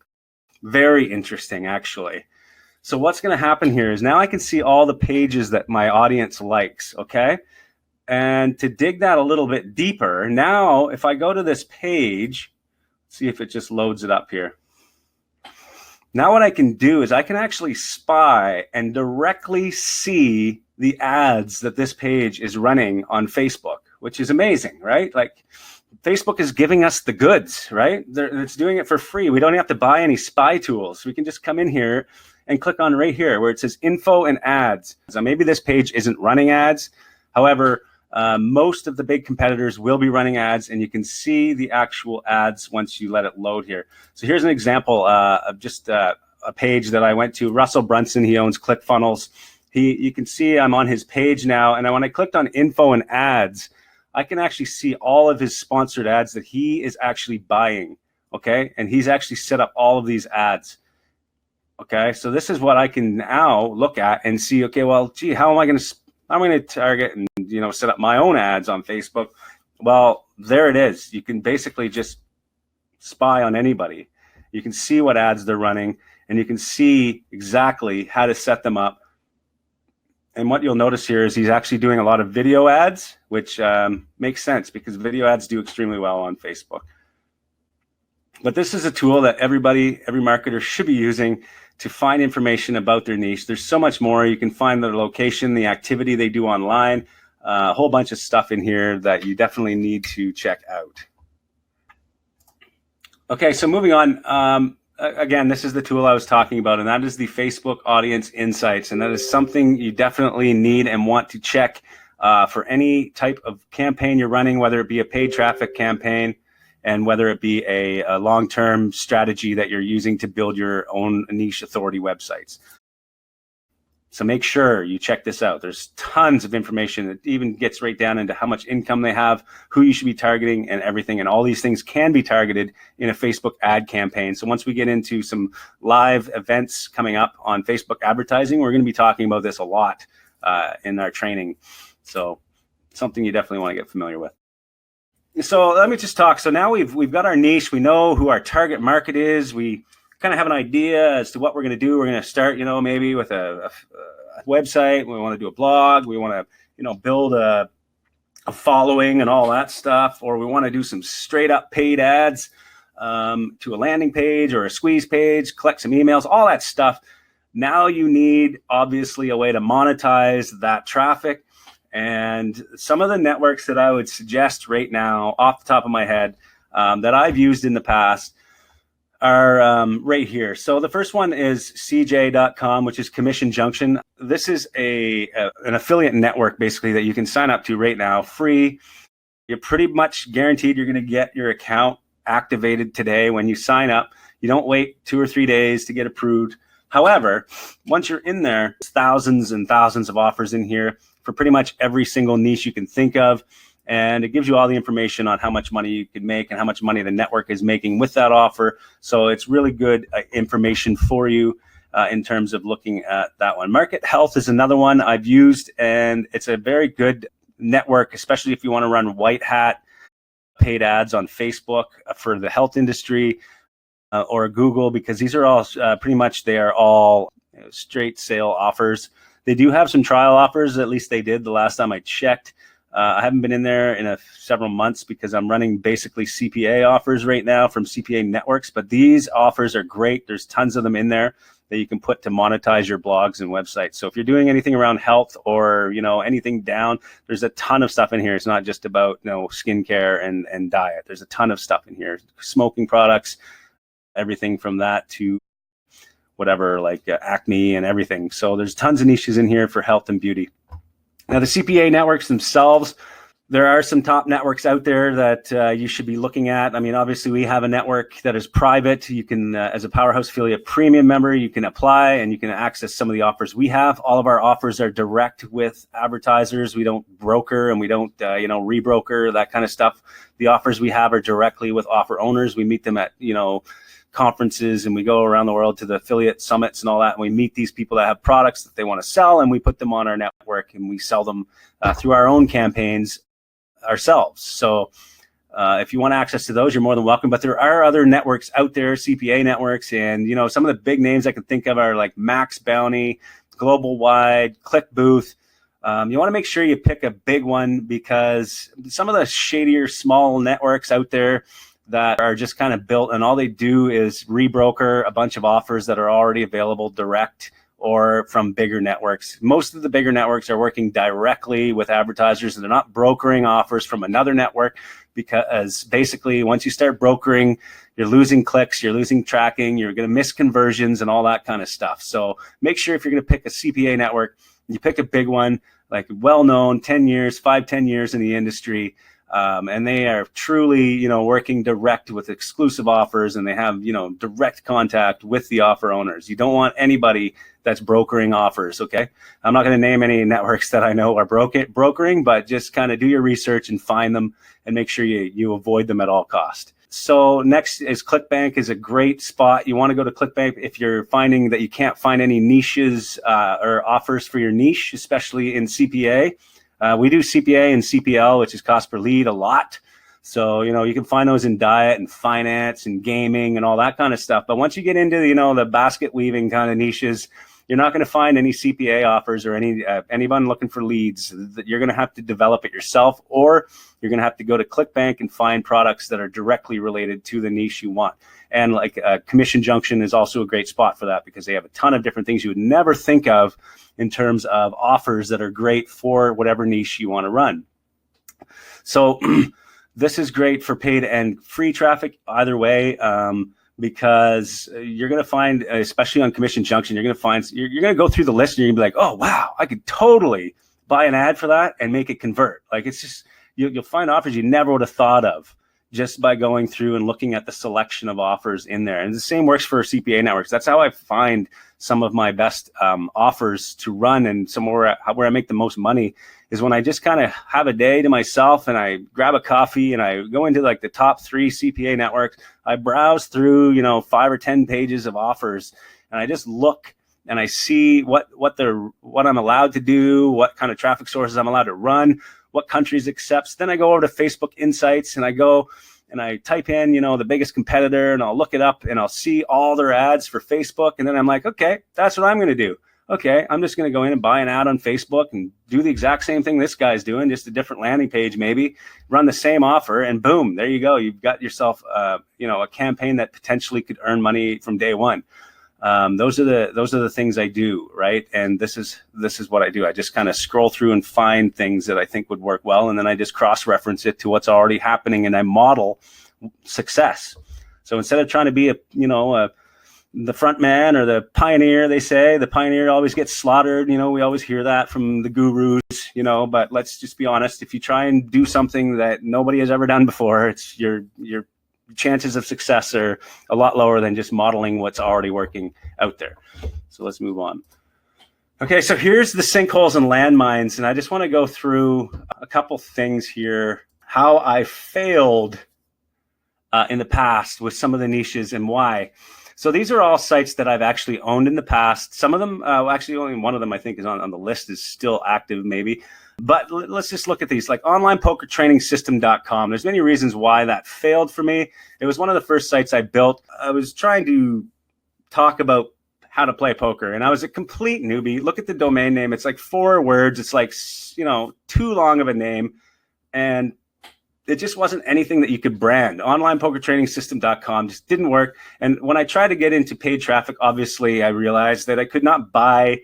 Very interesting, actually. So what's going to happen here is now I can see all the pages that my audience likes, okay? And to dig that a little bit deeper, now if I go to this page, see if it just loads it up here. Now what I can do is I can actually spy and directly see the ads that this page is running on Facebook, which is amazing, right? Like, Facebook is giving us the goods, right? It's doing it for free. We don't have to buy any spy tools. We can just come in here and click on right here where it says info and ads. So maybe this page isn't running ads. However, most of the big competitors will be running ads, and you can see the actual ads once you let it load here. So here's an example of just a page that I went to. Russell Brunson, he owns ClickFunnels. You can see I'm on his page now, and when I clicked on info and ads, I can actually see all of his sponsored ads that he is actually buying, okay? And he's actually set up all of these ads, okay? So this is what I can now look at and see, okay, well, gee, how am I going to target and, set up my own ads on Facebook? Well, there it is. You can basically just spy on anybody. You can see what ads they're running, and you can see exactly how to set them up. And what you'll notice here is he's actually doing a lot of video ads, which makes sense because video ads do extremely well on Facebook. But this is a tool that every marketer should be using to find information about their niche. There's so much more. You can find their location, the activity they do online, a whole bunch of stuff in here that you definitely need to check out. Okay, so moving on. Again, this is the tool I was talking about, and that is the Facebook Audience Insights. And that is something you definitely need and want to check for any type of campaign you're running, whether it be a paid traffic campaign and whether it be a long-term strategy that you're using to build your own niche authority websites. So make sure you check this out. There's tons of information that even gets right down into how much income they have, who you should be targeting, and everything. And all these things can be targeted in a Facebook ad campaign. So once we get into some live events coming up on Facebook advertising, we're going to be talking about this a lot in our training. So something you definitely want to get familiar with. So let me just talk. So now we've got our niche. We know who our target market is. We kind of have an idea as to what we're going to do. We're going to start, maybe with a website. We want to do a blog. We want to, build a a following and all that stuff, or we want to do some straight up paid ads to a landing page or a squeeze page, collect some emails, all that stuff. Now you need obviously a way to monetize that traffic. And some of the networks that I would suggest right now off the top of my head that I've used in the past are right here. So the first one is CJ.com, which is Commission Junction. This is an affiliate network basically that you can sign up to right now, free. You're pretty much guaranteed you're going to get your account activated today when you sign up. You don't wait 2 or 3 days to get approved. However, once you're in there, there's thousands and thousands of offers in here for pretty much every single niche you can think of. And it gives you all the information on how much money you could make and how much money the network is making with that offer. So it's really good information for you in terms of looking at that one. Market Health is another one I've used, and it's a very good network, especially if you want to run white hat paid ads on Facebook for the health industry or Google, because these are all pretty much, they are all straight sale offers. They do have some trial offers, at least they did the last time I checked. I haven't been in there in several months because I'm running basically CPA offers right now from CPA networks, but these offers are great. There's tons of them in there that you can put to monetize your blogs and websites. So if you're doing anything around health or, anything down, there's a ton of stuff in here. It's not just about, skincare and diet. There's a ton of stuff in here. Smoking products, everything from that to whatever, like acne and everything. So there's tons of niches in here for health and beauty. Now, the CPA networks themselves, there are some top networks out there that you should be looking at. I mean, obviously, we have a network that is private. You can, as a Powerhouse Affiliate Premium member, you can apply and you can access some of the offers we have. All of our offers are direct with advertisers. We don't broker and we don't, rebroker, that kind of stuff. The offers we have are directly with offer owners. We meet them at, conferences, and we go around the world to the affiliate summits and all that, and we meet these people that have products that they want to sell, and we put them on our network and we sell them through our own campaigns ourselves. So if you want access to those, you're more than welcome. But there are other networks out there, CPA networks, and some of the big names I can think of are like Max Bounty, Global Wide, ClickBooth. You want to make sure you pick a big one, because some of the shadier small networks out there that are just kind of built, and all they do is rebroker a bunch of offers that are already available direct or from bigger networks. Most of the bigger networks are working directly with advertisers, and they're not brokering offers from another network, because basically once you start brokering, you're losing clicks, you're losing tracking, you're going to miss conversions and all that kind of stuff. So make sure if you're going to pick a CPA network, you pick a big one, like well-known, 10 years in the industry. And they are truly, working direct with exclusive offers, and they have, direct contact with the offer owners. You don't want anybody that's brokering offers, okay? I'm not going to name any networks that I know are brokering, but just kind of do your research and find them and make sure you avoid them at all cost. So next is ClickBank is a great spot. You want to go to ClickBank if you're finding that you can't find any niches or offers for your niche, especially in CPA. We do CPA and CPL, which is cost per lead, a lot. So, you can find those in diet and finance and gaming and all that kind of stuff. But once you get into, the basket weaving kind of niches, you're not going to find any CPA offers or anyone looking for leads. You're going to have to develop it yourself, or you're going to have to go to ClickBank and find products that are directly related to the niche you want. And like Commission Junction is also a great spot for that, because they have a ton of different things you would never think of in terms of offers that are great for whatever niche you want to run. So this is great for paid and free traffic either way, because you're going to find, especially on Commission Junction, you're going to go through the list and you're going to be like, oh, wow, I could totally buy an ad for that and make it convert. Like, it's just, you'll find offers you never would have thought of just by going through and looking at the selection of offers in there. And the same works for CPA networks. That's how I find some of my best offers to run, and somewhere where I make the most money is when I just kind of have a day to myself and I grab a coffee and I go into like the top 3 CPA networks. I browse through, 5 or 10 pages of offers, and I just look and I see what I'm allowed to do, what kind of traffic sources I'm allowed to run, what countries accepts. Then I go over to Facebook Insights and I go and I type in, the biggest competitor, and I'll look it up and I'll see all their ads for Facebook. And then I'm like, okay, that's what I'm going to do. okay, I'm just going to go in and buy an ad on Facebook and do the exact same thing this guy's doing, just a different landing page, maybe run the same offer, and boom, there you go. You've got yourself, a campaign that potentially could earn money from day one. Those are the things I do, right? And this is what I do. I just kind of scroll through and find things that I think would work well, and then I just cross-reference it to what's already happening, and I model success. So instead of trying to be the front man or the pioneer, they say the pioneer always gets slaughtered. We always hear that from the gurus, but let's just be honest. If you try and do something that nobody has ever done before, it's your chances of success are a lot lower than just modeling what's already working out there. So let's move on. Okay, so here's the sinkholes and landmines, and I just want to go through a couple things here, how I failed in the past with some of the niches and why. So these are all sites that I've actually owned in the past. Some of them, actually only one of them I think is on the list, is still active maybe. But let's just look at these, like onlinepokertrainingsystem.com. There's many reasons why that failed for me. It was one of the first sites I built. I was trying to talk about how to play poker, and I was a complete newbie. Look at the domain name. It's like 4 words. It's like, too long of a name. And it just wasn't anything that you could brand. Onlinepokertrainingsystem.com just didn't work. And when I tried to get into paid traffic, obviously I realized that I could not buy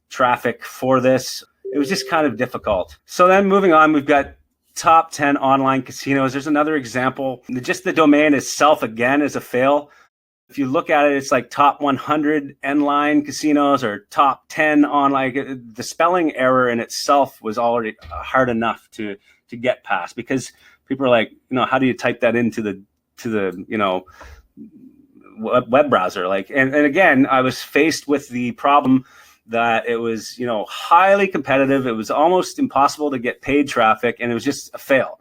traffic for this. It was just kind of difficult. So then moving on, we've got top 10 online casinos. There's another example. Just the domain itself, again, is a fail. If you look at it, it's like top 100 online casinos or top 10 online. The spelling error in itself was already hard enough to get past, because people are like, how do you type that into the web browser? And again, I was faced with the problem that it was, highly competitive. It was almost impossible to get paid traffic, and it was just a fail.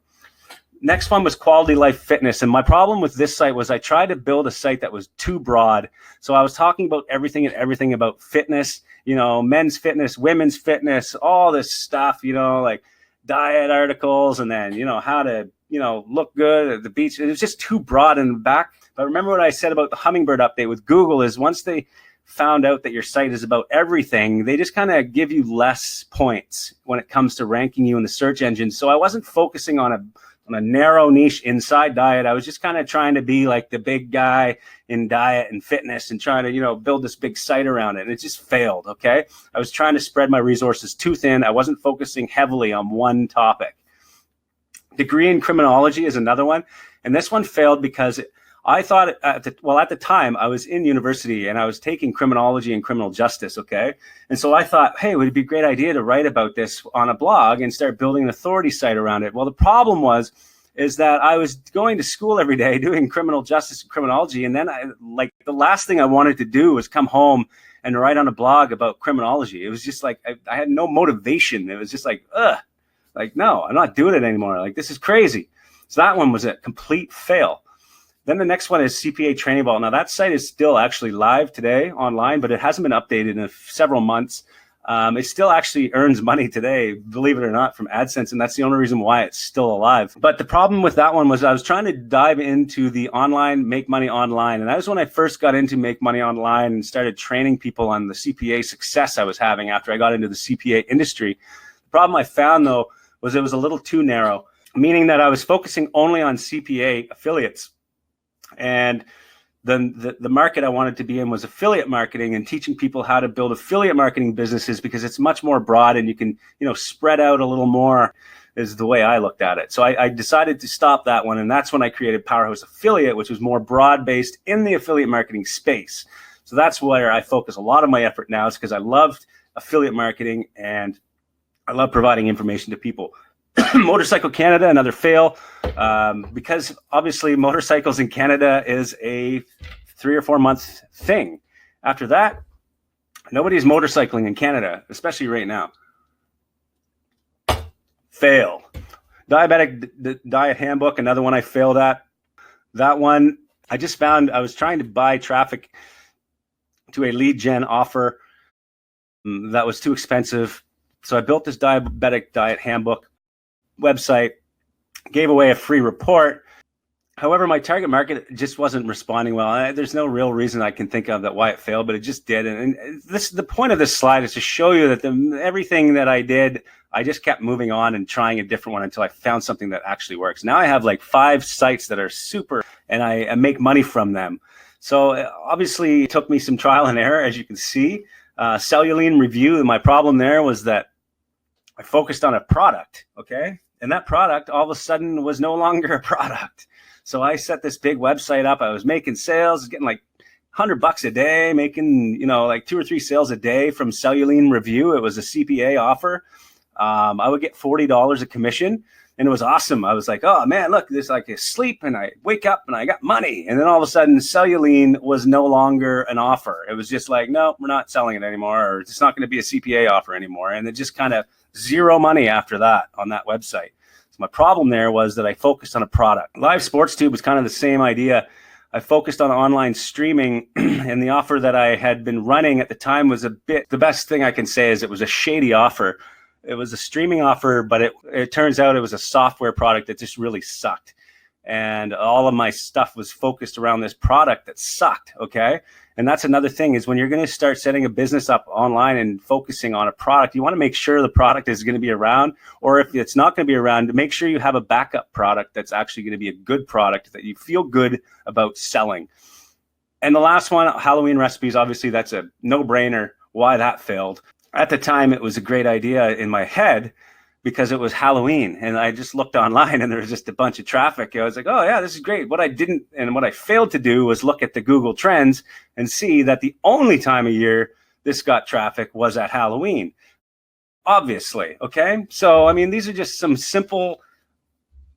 Next one was Quality Life Fitness. And my problem with this site was I tried to build a site that was too broad. So I was talking about everything about fitness, men's fitness, women's fitness, all this stuff, like diet articles, and then, how to, look good at the beach. It was just too broad in the back. But remember what I said about the Hummingbird update with Google is once they found out that your site is about everything, they just kind of give you less points when it comes to ranking you in the search engine. So I wasn't focusing on a narrow niche inside diet. I was just kind of trying to be like the big guy in diet and fitness and trying to, build this big site around it. And it just failed. Okay. I was trying to spread my resources too thin. I wasn't focusing heavily on one topic. Degree in criminology is another one. And this one failed because I thought at the time I was in university and I was taking criminology and criminal justice. Okay. And so I thought, hey, would it be a great idea to write about this on a blog and start building an authority site around it? Well, the problem is that I was going to school every day doing criminal justice and criminology. And then the last thing I wanted to do was come home and write on a blog about criminology. It was just like, I had no motivation. It was just like, no, I'm not doing it anymore. Like, this is crazy. So that one was a complete fail. Then the next one is CPA Training Ball. Now that site is still actually live today online, but it hasn't been updated in several months. It still actually earns money today, believe it or not, from AdSense, and that's the only reason why it's still alive. But the problem with that one was I was trying to dive into the online, make money online, and that was when I first got into make money online and started training people on the CPA success I was having after I got into the CPA industry. The problem I found, though, was it was a little too narrow, meaning that I was focusing only on CPA affiliates. And then the market I wanted to be in was affiliate marketing and teaching people how to build affiliate marketing businesses, because it's much more broad and you can, spread out a little more, is the way I looked at it. So I decided to stop that one. And that's when I created Powerhouse Affiliate, which was more broad-based in the affiliate marketing space. So that's where I focus a lot of my effort now, is because I loved affiliate marketing and I love providing information to people. Motorcycle Canada, another fail, because obviously motorcycles in Canada is a 3 or 4 month thing. After that, nobody's motorcycling in Canada, especially right now. Fail. Diabetic Diet Handbook, another one I failed at. That one, I just found I was trying to buy traffic to a lead gen offer that was too expensive. So I built this Diabetic Diet Handbook website, gave away a free report, However, my target market just wasn't responding well. There's no real reason I can think of that why it failed, but it just did. And the point of this slide is to show you that everything that I did, I just kept moving on and trying a different one until I found something that actually works. Now I have like 5 sites that are super, and I make money from them. So obviously it took me some trial and error, as you can see. Celluline Review, my problem there was that I focused on a product, okay? And that product all of a sudden was no longer a product. So I set this big website up. I was making sales, getting like $100 a day, making, like 2 or 3 sales a day from Celluline Review. It was a CPA offer. I would get $40 a commission, and it was awesome. I was like, oh man, look, this like I sleep and I wake up and I got money. And then all of a sudden Celluline was no longer an offer. It was just like, no, we're not selling it anymore, or it's not going to be a CPA offer anymore. And it just kind of zero money after that on that website. My problem there was that I focused on a product. Live Sports Tube was kind of the same idea. I focused on online streaming, and the offer that I had been running at the time was the best thing I can say is it was a shady offer. It was a streaming offer, but it turns out it was a software product that just really sucked. And all of my stuff was focused around this product that sucked, okay? And that's another thing is when you're going to start setting a business up online and focusing on a product, you want to make sure the product is going to be around, or if it's not going to be around, make sure you have a backup product that's actually going to be a good product that you feel good about selling. And the last one, Halloween recipes, obviously that's a no-brainer why that failed. At the time, it was a great idea in my head because it was Halloween, and I just looked online and there was just a bunch of traffic. I was like, oh yeah, this is great. What I failed to do was look at the Google Trends and see that the only time of year this got traffic was at Halloween, obviously, okay? So, I mean, these are just some simple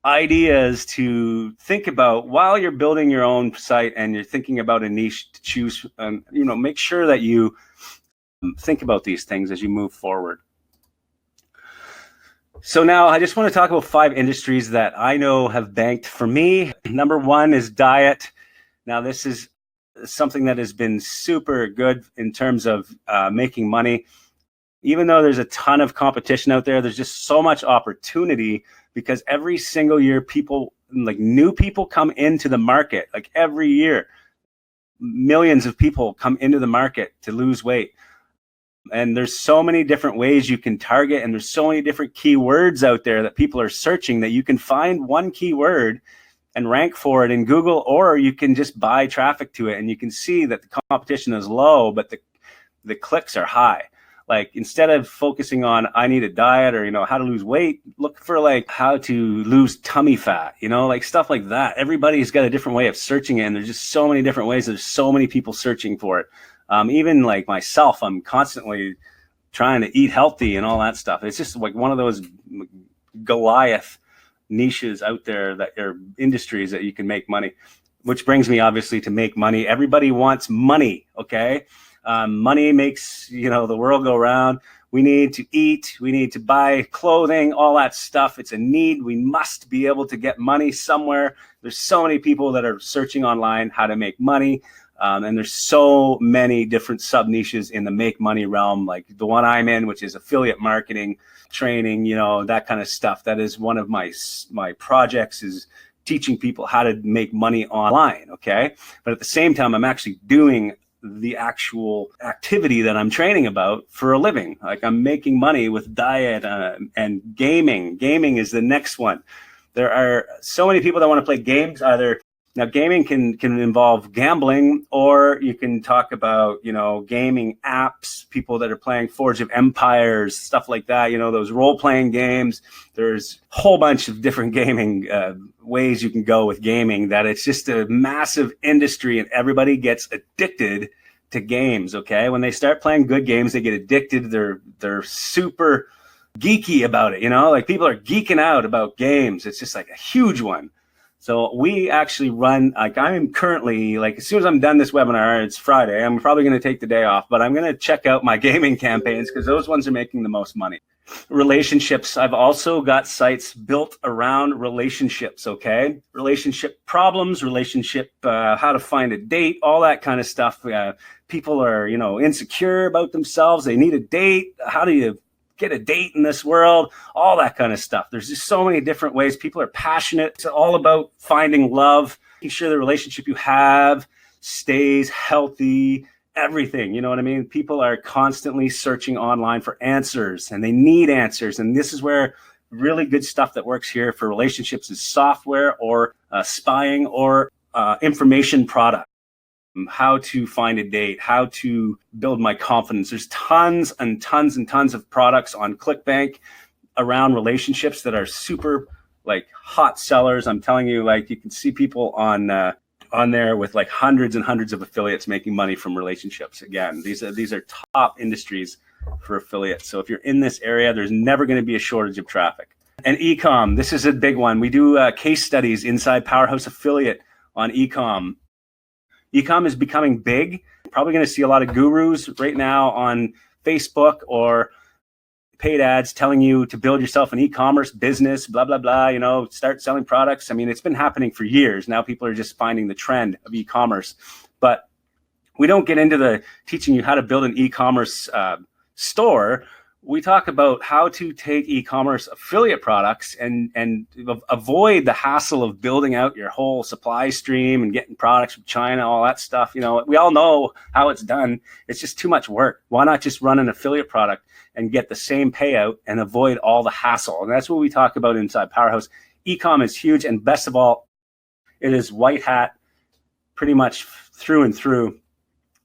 ideas to think about while you're building your own site and you're thinking about a niche to choose. Make sure that you think about these things as you move forward. So now I just want to talk about 5 industries that I know have banked for me. Number 1 is diet. Now this is something that has been super good in terms of making money. Even though there's a ton of competition out there, there's just so much opportunity because every single year new people come into the market. Like every year, millions of people come into the market to lose weight. And there's so many different ways you can target, and there's so many different keywords out there that people are searching that you can find one keyword and rank for it in Google, or you can just buy traffic to it and you can see that the competition is low, but the clicks are high. Like instead of focusing on I need a diet or how to lose weight, look for like how to lose tummy fat, like stuff like that. Everybody's got a different way of searching it, and there's just so many different ways. There's so many people searching for it. Even like myself, I'm constantly trying to eat healthy and all that stuff. It's just like one of those Goliath niches out there that are industries that you can make money, which brings me obviously to make money. Everybody wants money, okay? Money makes, the world go round. We need to eat. We need to buy clothing, all that stuff. It's a need. We must be able to get money somewhere. There's so many people that are searching online how to make money. And there's so many different sub niches in the make money realm, like the one I'm in, which is affiliate marketing, training, that kind of stuff. That is one of my projects, is teaching people how to make money online. Okay. But at the same time, I'm actually doing the actual activity that I'm training about for a living. Like I'm making money with diet and gaming. Gaming is the next one. There are so many people that want to play games. Now, gaming can involve gambling, or you can talk about, gaming apps, people that are playing Forge of Empires, stuff like that, those role-playing games. There's a whole bunch of different gaming ways you can go with gaming, that it's just a massive industry and everybody gets addicted to games, okay? When they start playing good games, they get addicted. They're super geeky about it, like people are geeking out about games. It's just like a huge one. So we actually run, I'm currently, as soon as I'm done this webinar, it's Friday, I'm probably going to take the day off, but I'm going to check out my gaming campaigns because those ones are making the most money. Relationships. I've also got sites built around relationships, okay? Relationship problems, how to find a date, all that kind of stuff. People are, insecure about themselves. They need a date. How do you get a date in this world, all that kind of stuff. There's just so many different ways. People are passionate. It's all about finding love, making sure the relationship you have stays healthy, everything. You know what I mean? People are constantly searching online for answers, and they need answers. And this is where really good stuff that works here for relationships is software or spying or information product. How to find a date, how to build my confidence. There's tons and tons and tons of products on ClickBank around relationships that are super like hot sellers. I'm telling you, like you can see people on there with like hundreds and hundreds of affiliates making money from relationships. Again, these are top industries for affiliates. So if you're in this area, there's never going to be a shortage of traffic. And e-com, this is a big one. We do case studies inside Powerhouse Affiliate on e-com. E-com is becoming big. Probably going to see a lot of gurus right now on Facebook or paid ads telling you to build yourself an e-commerce business, blah, blah, blah, you know, start selling products. I mean, it's been happening for years. Now people are just finding the trend of e-commerce. But we don't get into the teaching you how to build an e-commerce store. We talk about how to take e-commerce affiliate products and avoid the hassle of building out your whole supply stream and getting products from China, all that stuff. You know, we all know how it's done. It's just too much work. Why not just run an affiliate product and get the same payout and avoid all the hassle? And that's what we talk about inside Powerhouse. E-com is huge. And best of all, it is white hat pretty much through and through.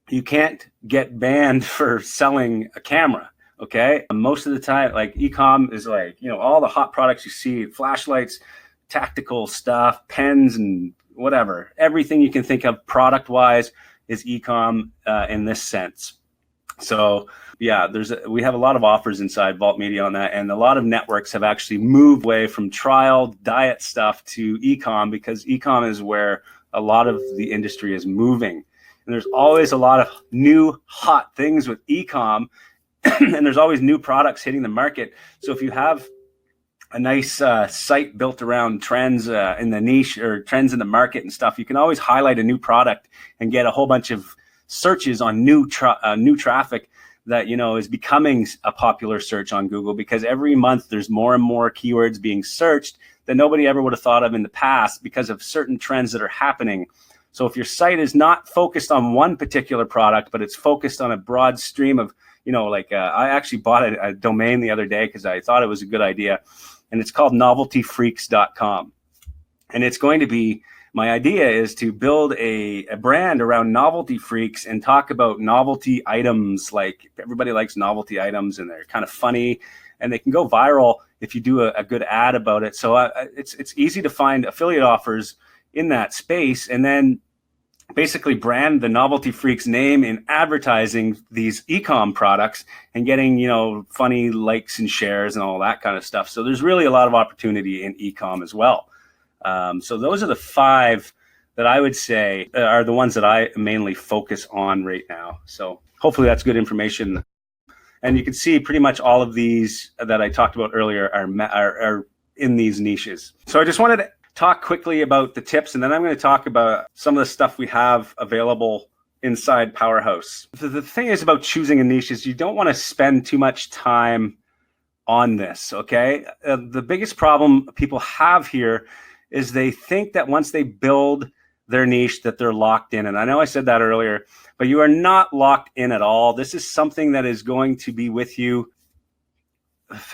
You can't get banned for selling a camera. Okay. Most of the time, like e-com is like, you know, all the hot products you see, flashlights, tactical stuff, pens and whatever, everything you can think of product wise is e-com in this sense. So yeah, we have a lot of offers inside Vault Media on that. And a lot of networks have actually moved away from trial diet stuff to e-com because e-com is where a lot of the industry is moving. And there's always a lot of new hot things with e-com. And there's always new products hitting the market. So if you have a nice site built around trends in the niche or trends in the market and stuff, you can always highlight a new product and get a whole bunch of searches on new traffic that, you know, is becoming a popular search on Google because every month there's more and more keywords being searched that nobody ever would have thought of in the past because of certain trends that are happening. So if your site is not focused on one particular product, but it's focused on a broad stream of, you know, like I actually bought a domain the other day because I thought it was a good idea. And it's called noveltyfreaks.com. And it's going to be, my idea is to build a brand around novelty freaks and talk about novelty items. Like everybody likes novelty items and they're kind of funny and they can go viral if you do a good ad about it. So it's easy to find affiliate offers in that space and then basically brand the Novelty Freaks name in advertising these e-com products and getting, you know, funny likes and shares and all that kind of stuff. So there's really a lot of opportunity in e-com as well. So those are the 5 that I would say are the ones that I mainly focus on right now. So hopefully that's good information. And you can see pretty much all of these that I talked about earlier are in these niches. So I just wanted to talk quickly about the tips, and then I'm going to talk about some of the stuff we have available inside Powerhouse. The thing is about choosing a niche is you don't want to spend too much time on this, okay? The biggest problem people have here is they think that once they build their niche that they're locked in. And I know I said that earlier, but you are not locked in at all. This is something that is going to be with you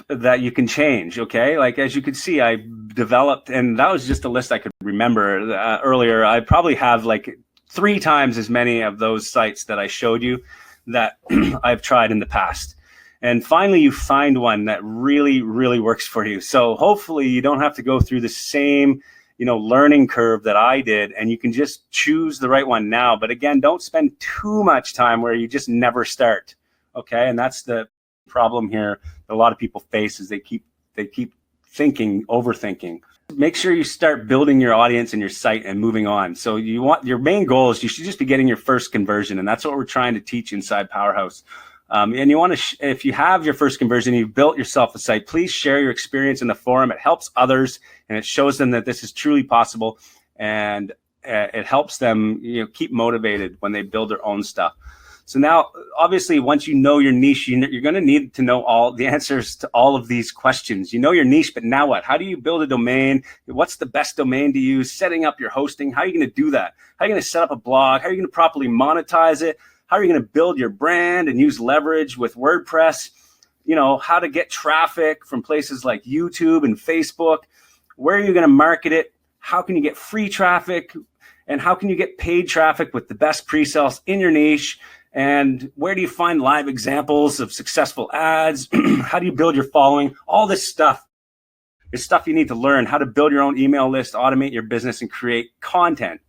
that you can change, okay? Like, as you can see, I developed, and that was just a list I could remember earlier. I probably have like 3 times as many of those sites that I showed you that I've tried in the past. And finally, you find one that really, really works for you. So hopefully you don't have to go through the same, you know, learning curve that I did, and you can just choose the right one now. But again, don't spend too much time where you just never start, okay? And that's the problem here that a lot of people face is they keep thinking, overthinking. Make sure you start building your audience and your site and moving on. So you want, your main goal is you should just be getting your first conversion, and that's what we're trying to teach inside Powerhouse. And you want to, if you have your first conversion, you've built yourself a site, please share your experience in the forum. It helps others and it shows them that this is truly possible, and it helps them, you know, keep motivated when they build their own stuff. So now, obviously, once you know your niche, you're going to need to know all the answers to all of these questions. You know your niche, but now what? How do you build a domain? What's the best domain to use? Setting up your hosting. How are you going to do that? How are you going to set up a blog? How are you going to properly monetize it? How are you going to build your brand and use leverage with WordPress? You know, how to get traffic from places like YouTube and Facebook. Where are you going to market it? How can you get free traffic? And how can you get paid traffic with the best pre-sales in your niche? And where do you find live examples of successful ads? How do you build your following? All this stuff is stuff you need to learn. How to build your own email list, automate your business, and create content.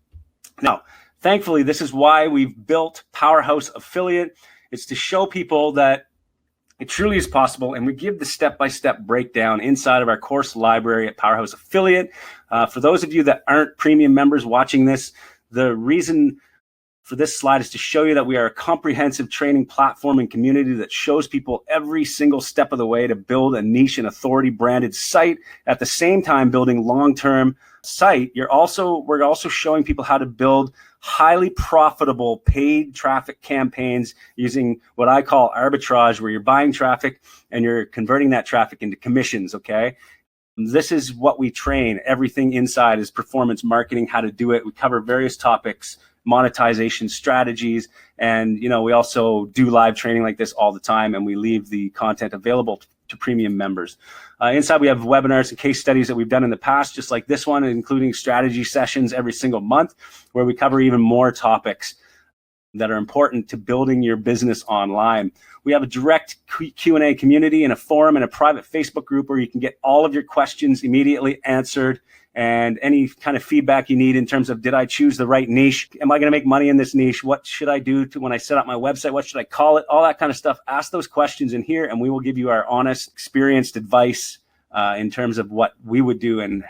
Now, thankfully, this is why we've built Powerhouse Affiliate. It's to show people that it truly is possible, and we give the step-by-step breakdown inside of our course library at Powerhouse Affiliate. For those of you that aren't premium members watching this, the reason for this slide is to show you that we are a comprehensive training platform and community that shows people every single step of the way to build a niche and authority branded site. At the same time, building long-term site, we're also showing people how to build highly profitable paid traffic campaigns using what I call arbitrage, where you're buying traffic and you're converting that traffic into commissions, okay? This is what we train. Everything inside is performance marketing, how to do it. We cover various topics, monetization strategies, and we also do live training like this all the time, and we leave the content available to premium members. Inside, we have webinars and case studies that we've done in the past, just like this one, including strategy sessions every single month, where we cover even more topics that are important to building your business online. We have a direct Q&A community and a forum and a private Facebook group where you can get all of your questions immediately answered, and any kind of feedback you need in terms of, did I choose the right niche? Am I going to make money in this niche? What should I do when I set up my website? What should I call it? All that kind of stuff. Ask those questions in here, and we will give you our honest, experienced advice in terms of what we would do and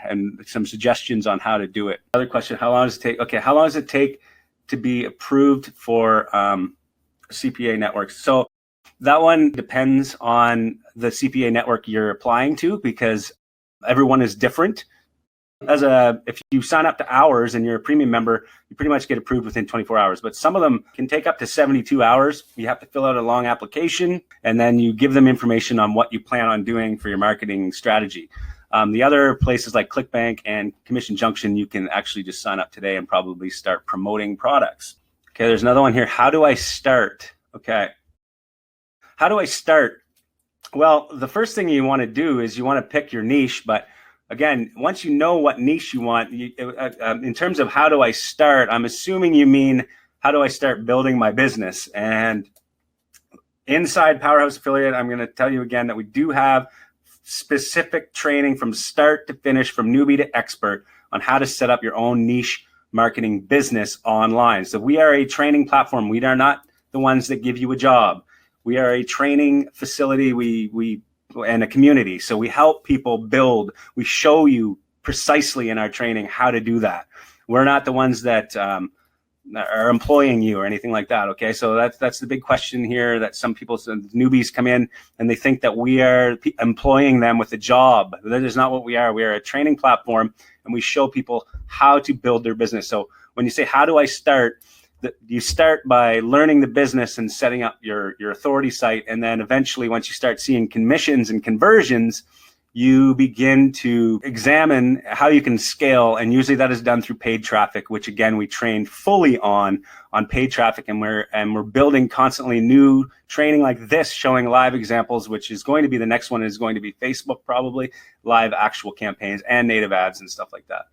some suggestions on how to do it. Another question, how long does it take? Okay, how long does it take to be approved for CPA networks? So that one depends on the CPA network you're applying to, because everyone is different. If you sign up to hours and you're a premium member, you pretty much get approved within 24 hours. But some of them can take up to 72 hours. You have to fill out a long application, and then you give them information on what you plan on doing for your marketing strategy. The other places like ClickBank and Commission Junction, you can actually just sign up today and probably start promoting products. Okay, there's another one here. How do I start? Okay. How do I start? Well, the first thing you want to do is you want to pick your niche, but again, once you know what niche you want, in terms of how do I start, I'm assuming you mean, how do I start building my business? And inside Powerhouse Affiliate, I'm going to tell you again that we do have specific training from start to finish, from newbie to expert, on how to set up your own niche marketing business online. So we are a training platform. We are not the ones that give you a job. We are a training facility. We and a community. So we help people build. We show you precisely in our training how to do that. We're not the ones that are employing you or anything like that. Okay, so that's the big question here, that some people, some newbies come in and they think that we are employing them with a job. That is not what we are. We are a training platform, and we show people how to build their business. So when you say, how do I start? You start by learning the business and setting up your authority site. And then eventually, once you start seeing commissions and conversions, you begin to examine how you can scale. And usually that is done through paid traffic, which again, we train fully on paid traffic. And we're building constantly new training like this, showing live examples, which is going to be the next one, is going to be Facebook, probably live actual campaigns and native ads and stuff like that.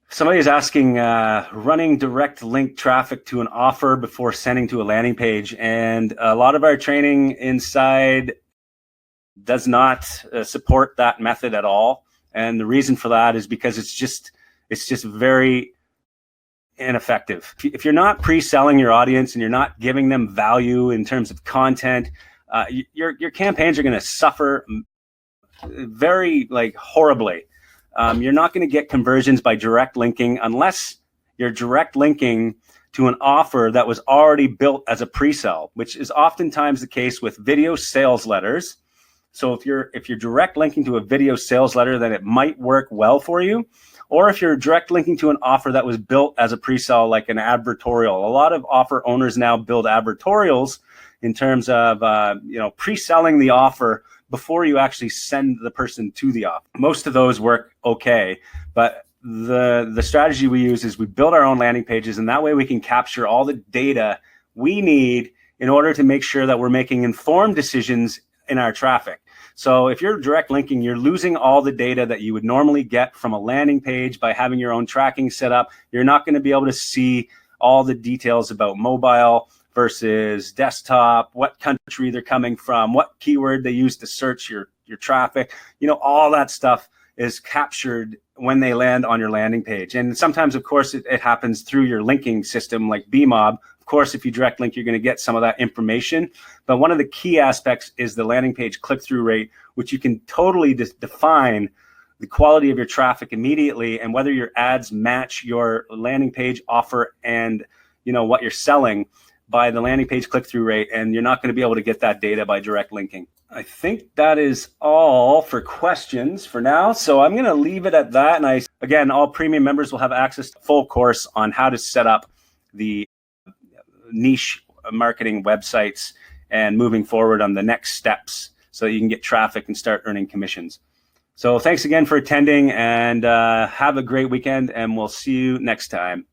Somebody is asking, running direct link traffic to an offer before sending to a landing page. And a lot of our training inside does not support that method at all. And the reason for that is because it's just very ineffective. If you're not pre-selling your audience and you're not giving them value in terms of content, your campaigns are going to suffer very horribly. You're not going to get conversions by direct linking unless you're direct linking to an offer that was already built as a pre-sell, which is oftentimes the case with video sales letters. So if you're direct linking to a video sales letter, then it might work well for you. or if you're direct linking to an offer that was built as a pre-sale, like an advertorial. A lot of offer owners now build advertorials in terms of pre-selling the offer before you actually send the person to the offer. Most of those work okay, but the strategy we use is we build our own landing pages, and that way we can capture all the data we need in order to make sure that we're making informed decisions in our traffic. So if you're direct linking, you're losing all the data that you would normally get from a landing page by having your own tracking set up. You're not going to be able to see all the details about mobile versus desktop, what country they're coming from, what keyword they use to search your traffic. All that stuff is captured when they land on your landing page. And sometimes, of course, it happens through your linking system like Bmob. Of course, if you direct link, you're going to get some of that information. But one of the key aspects is the landing page click-through rate, which you can totally define the quality of your traffic immediately and whether your ads match your landing page offer and what you're selling by the landing page click-through rate. And you're not going to be able to get that data by direct linking. I think that is all for questions for now. So I'm going to leave it at that. And again, all premium members will have access to a full course on how to set up the niche marketing websites and moving forward on the next steps so that you can get traffic and start earning commissions. So thanks again for attending, and have a great weekend, and we'll see you next time.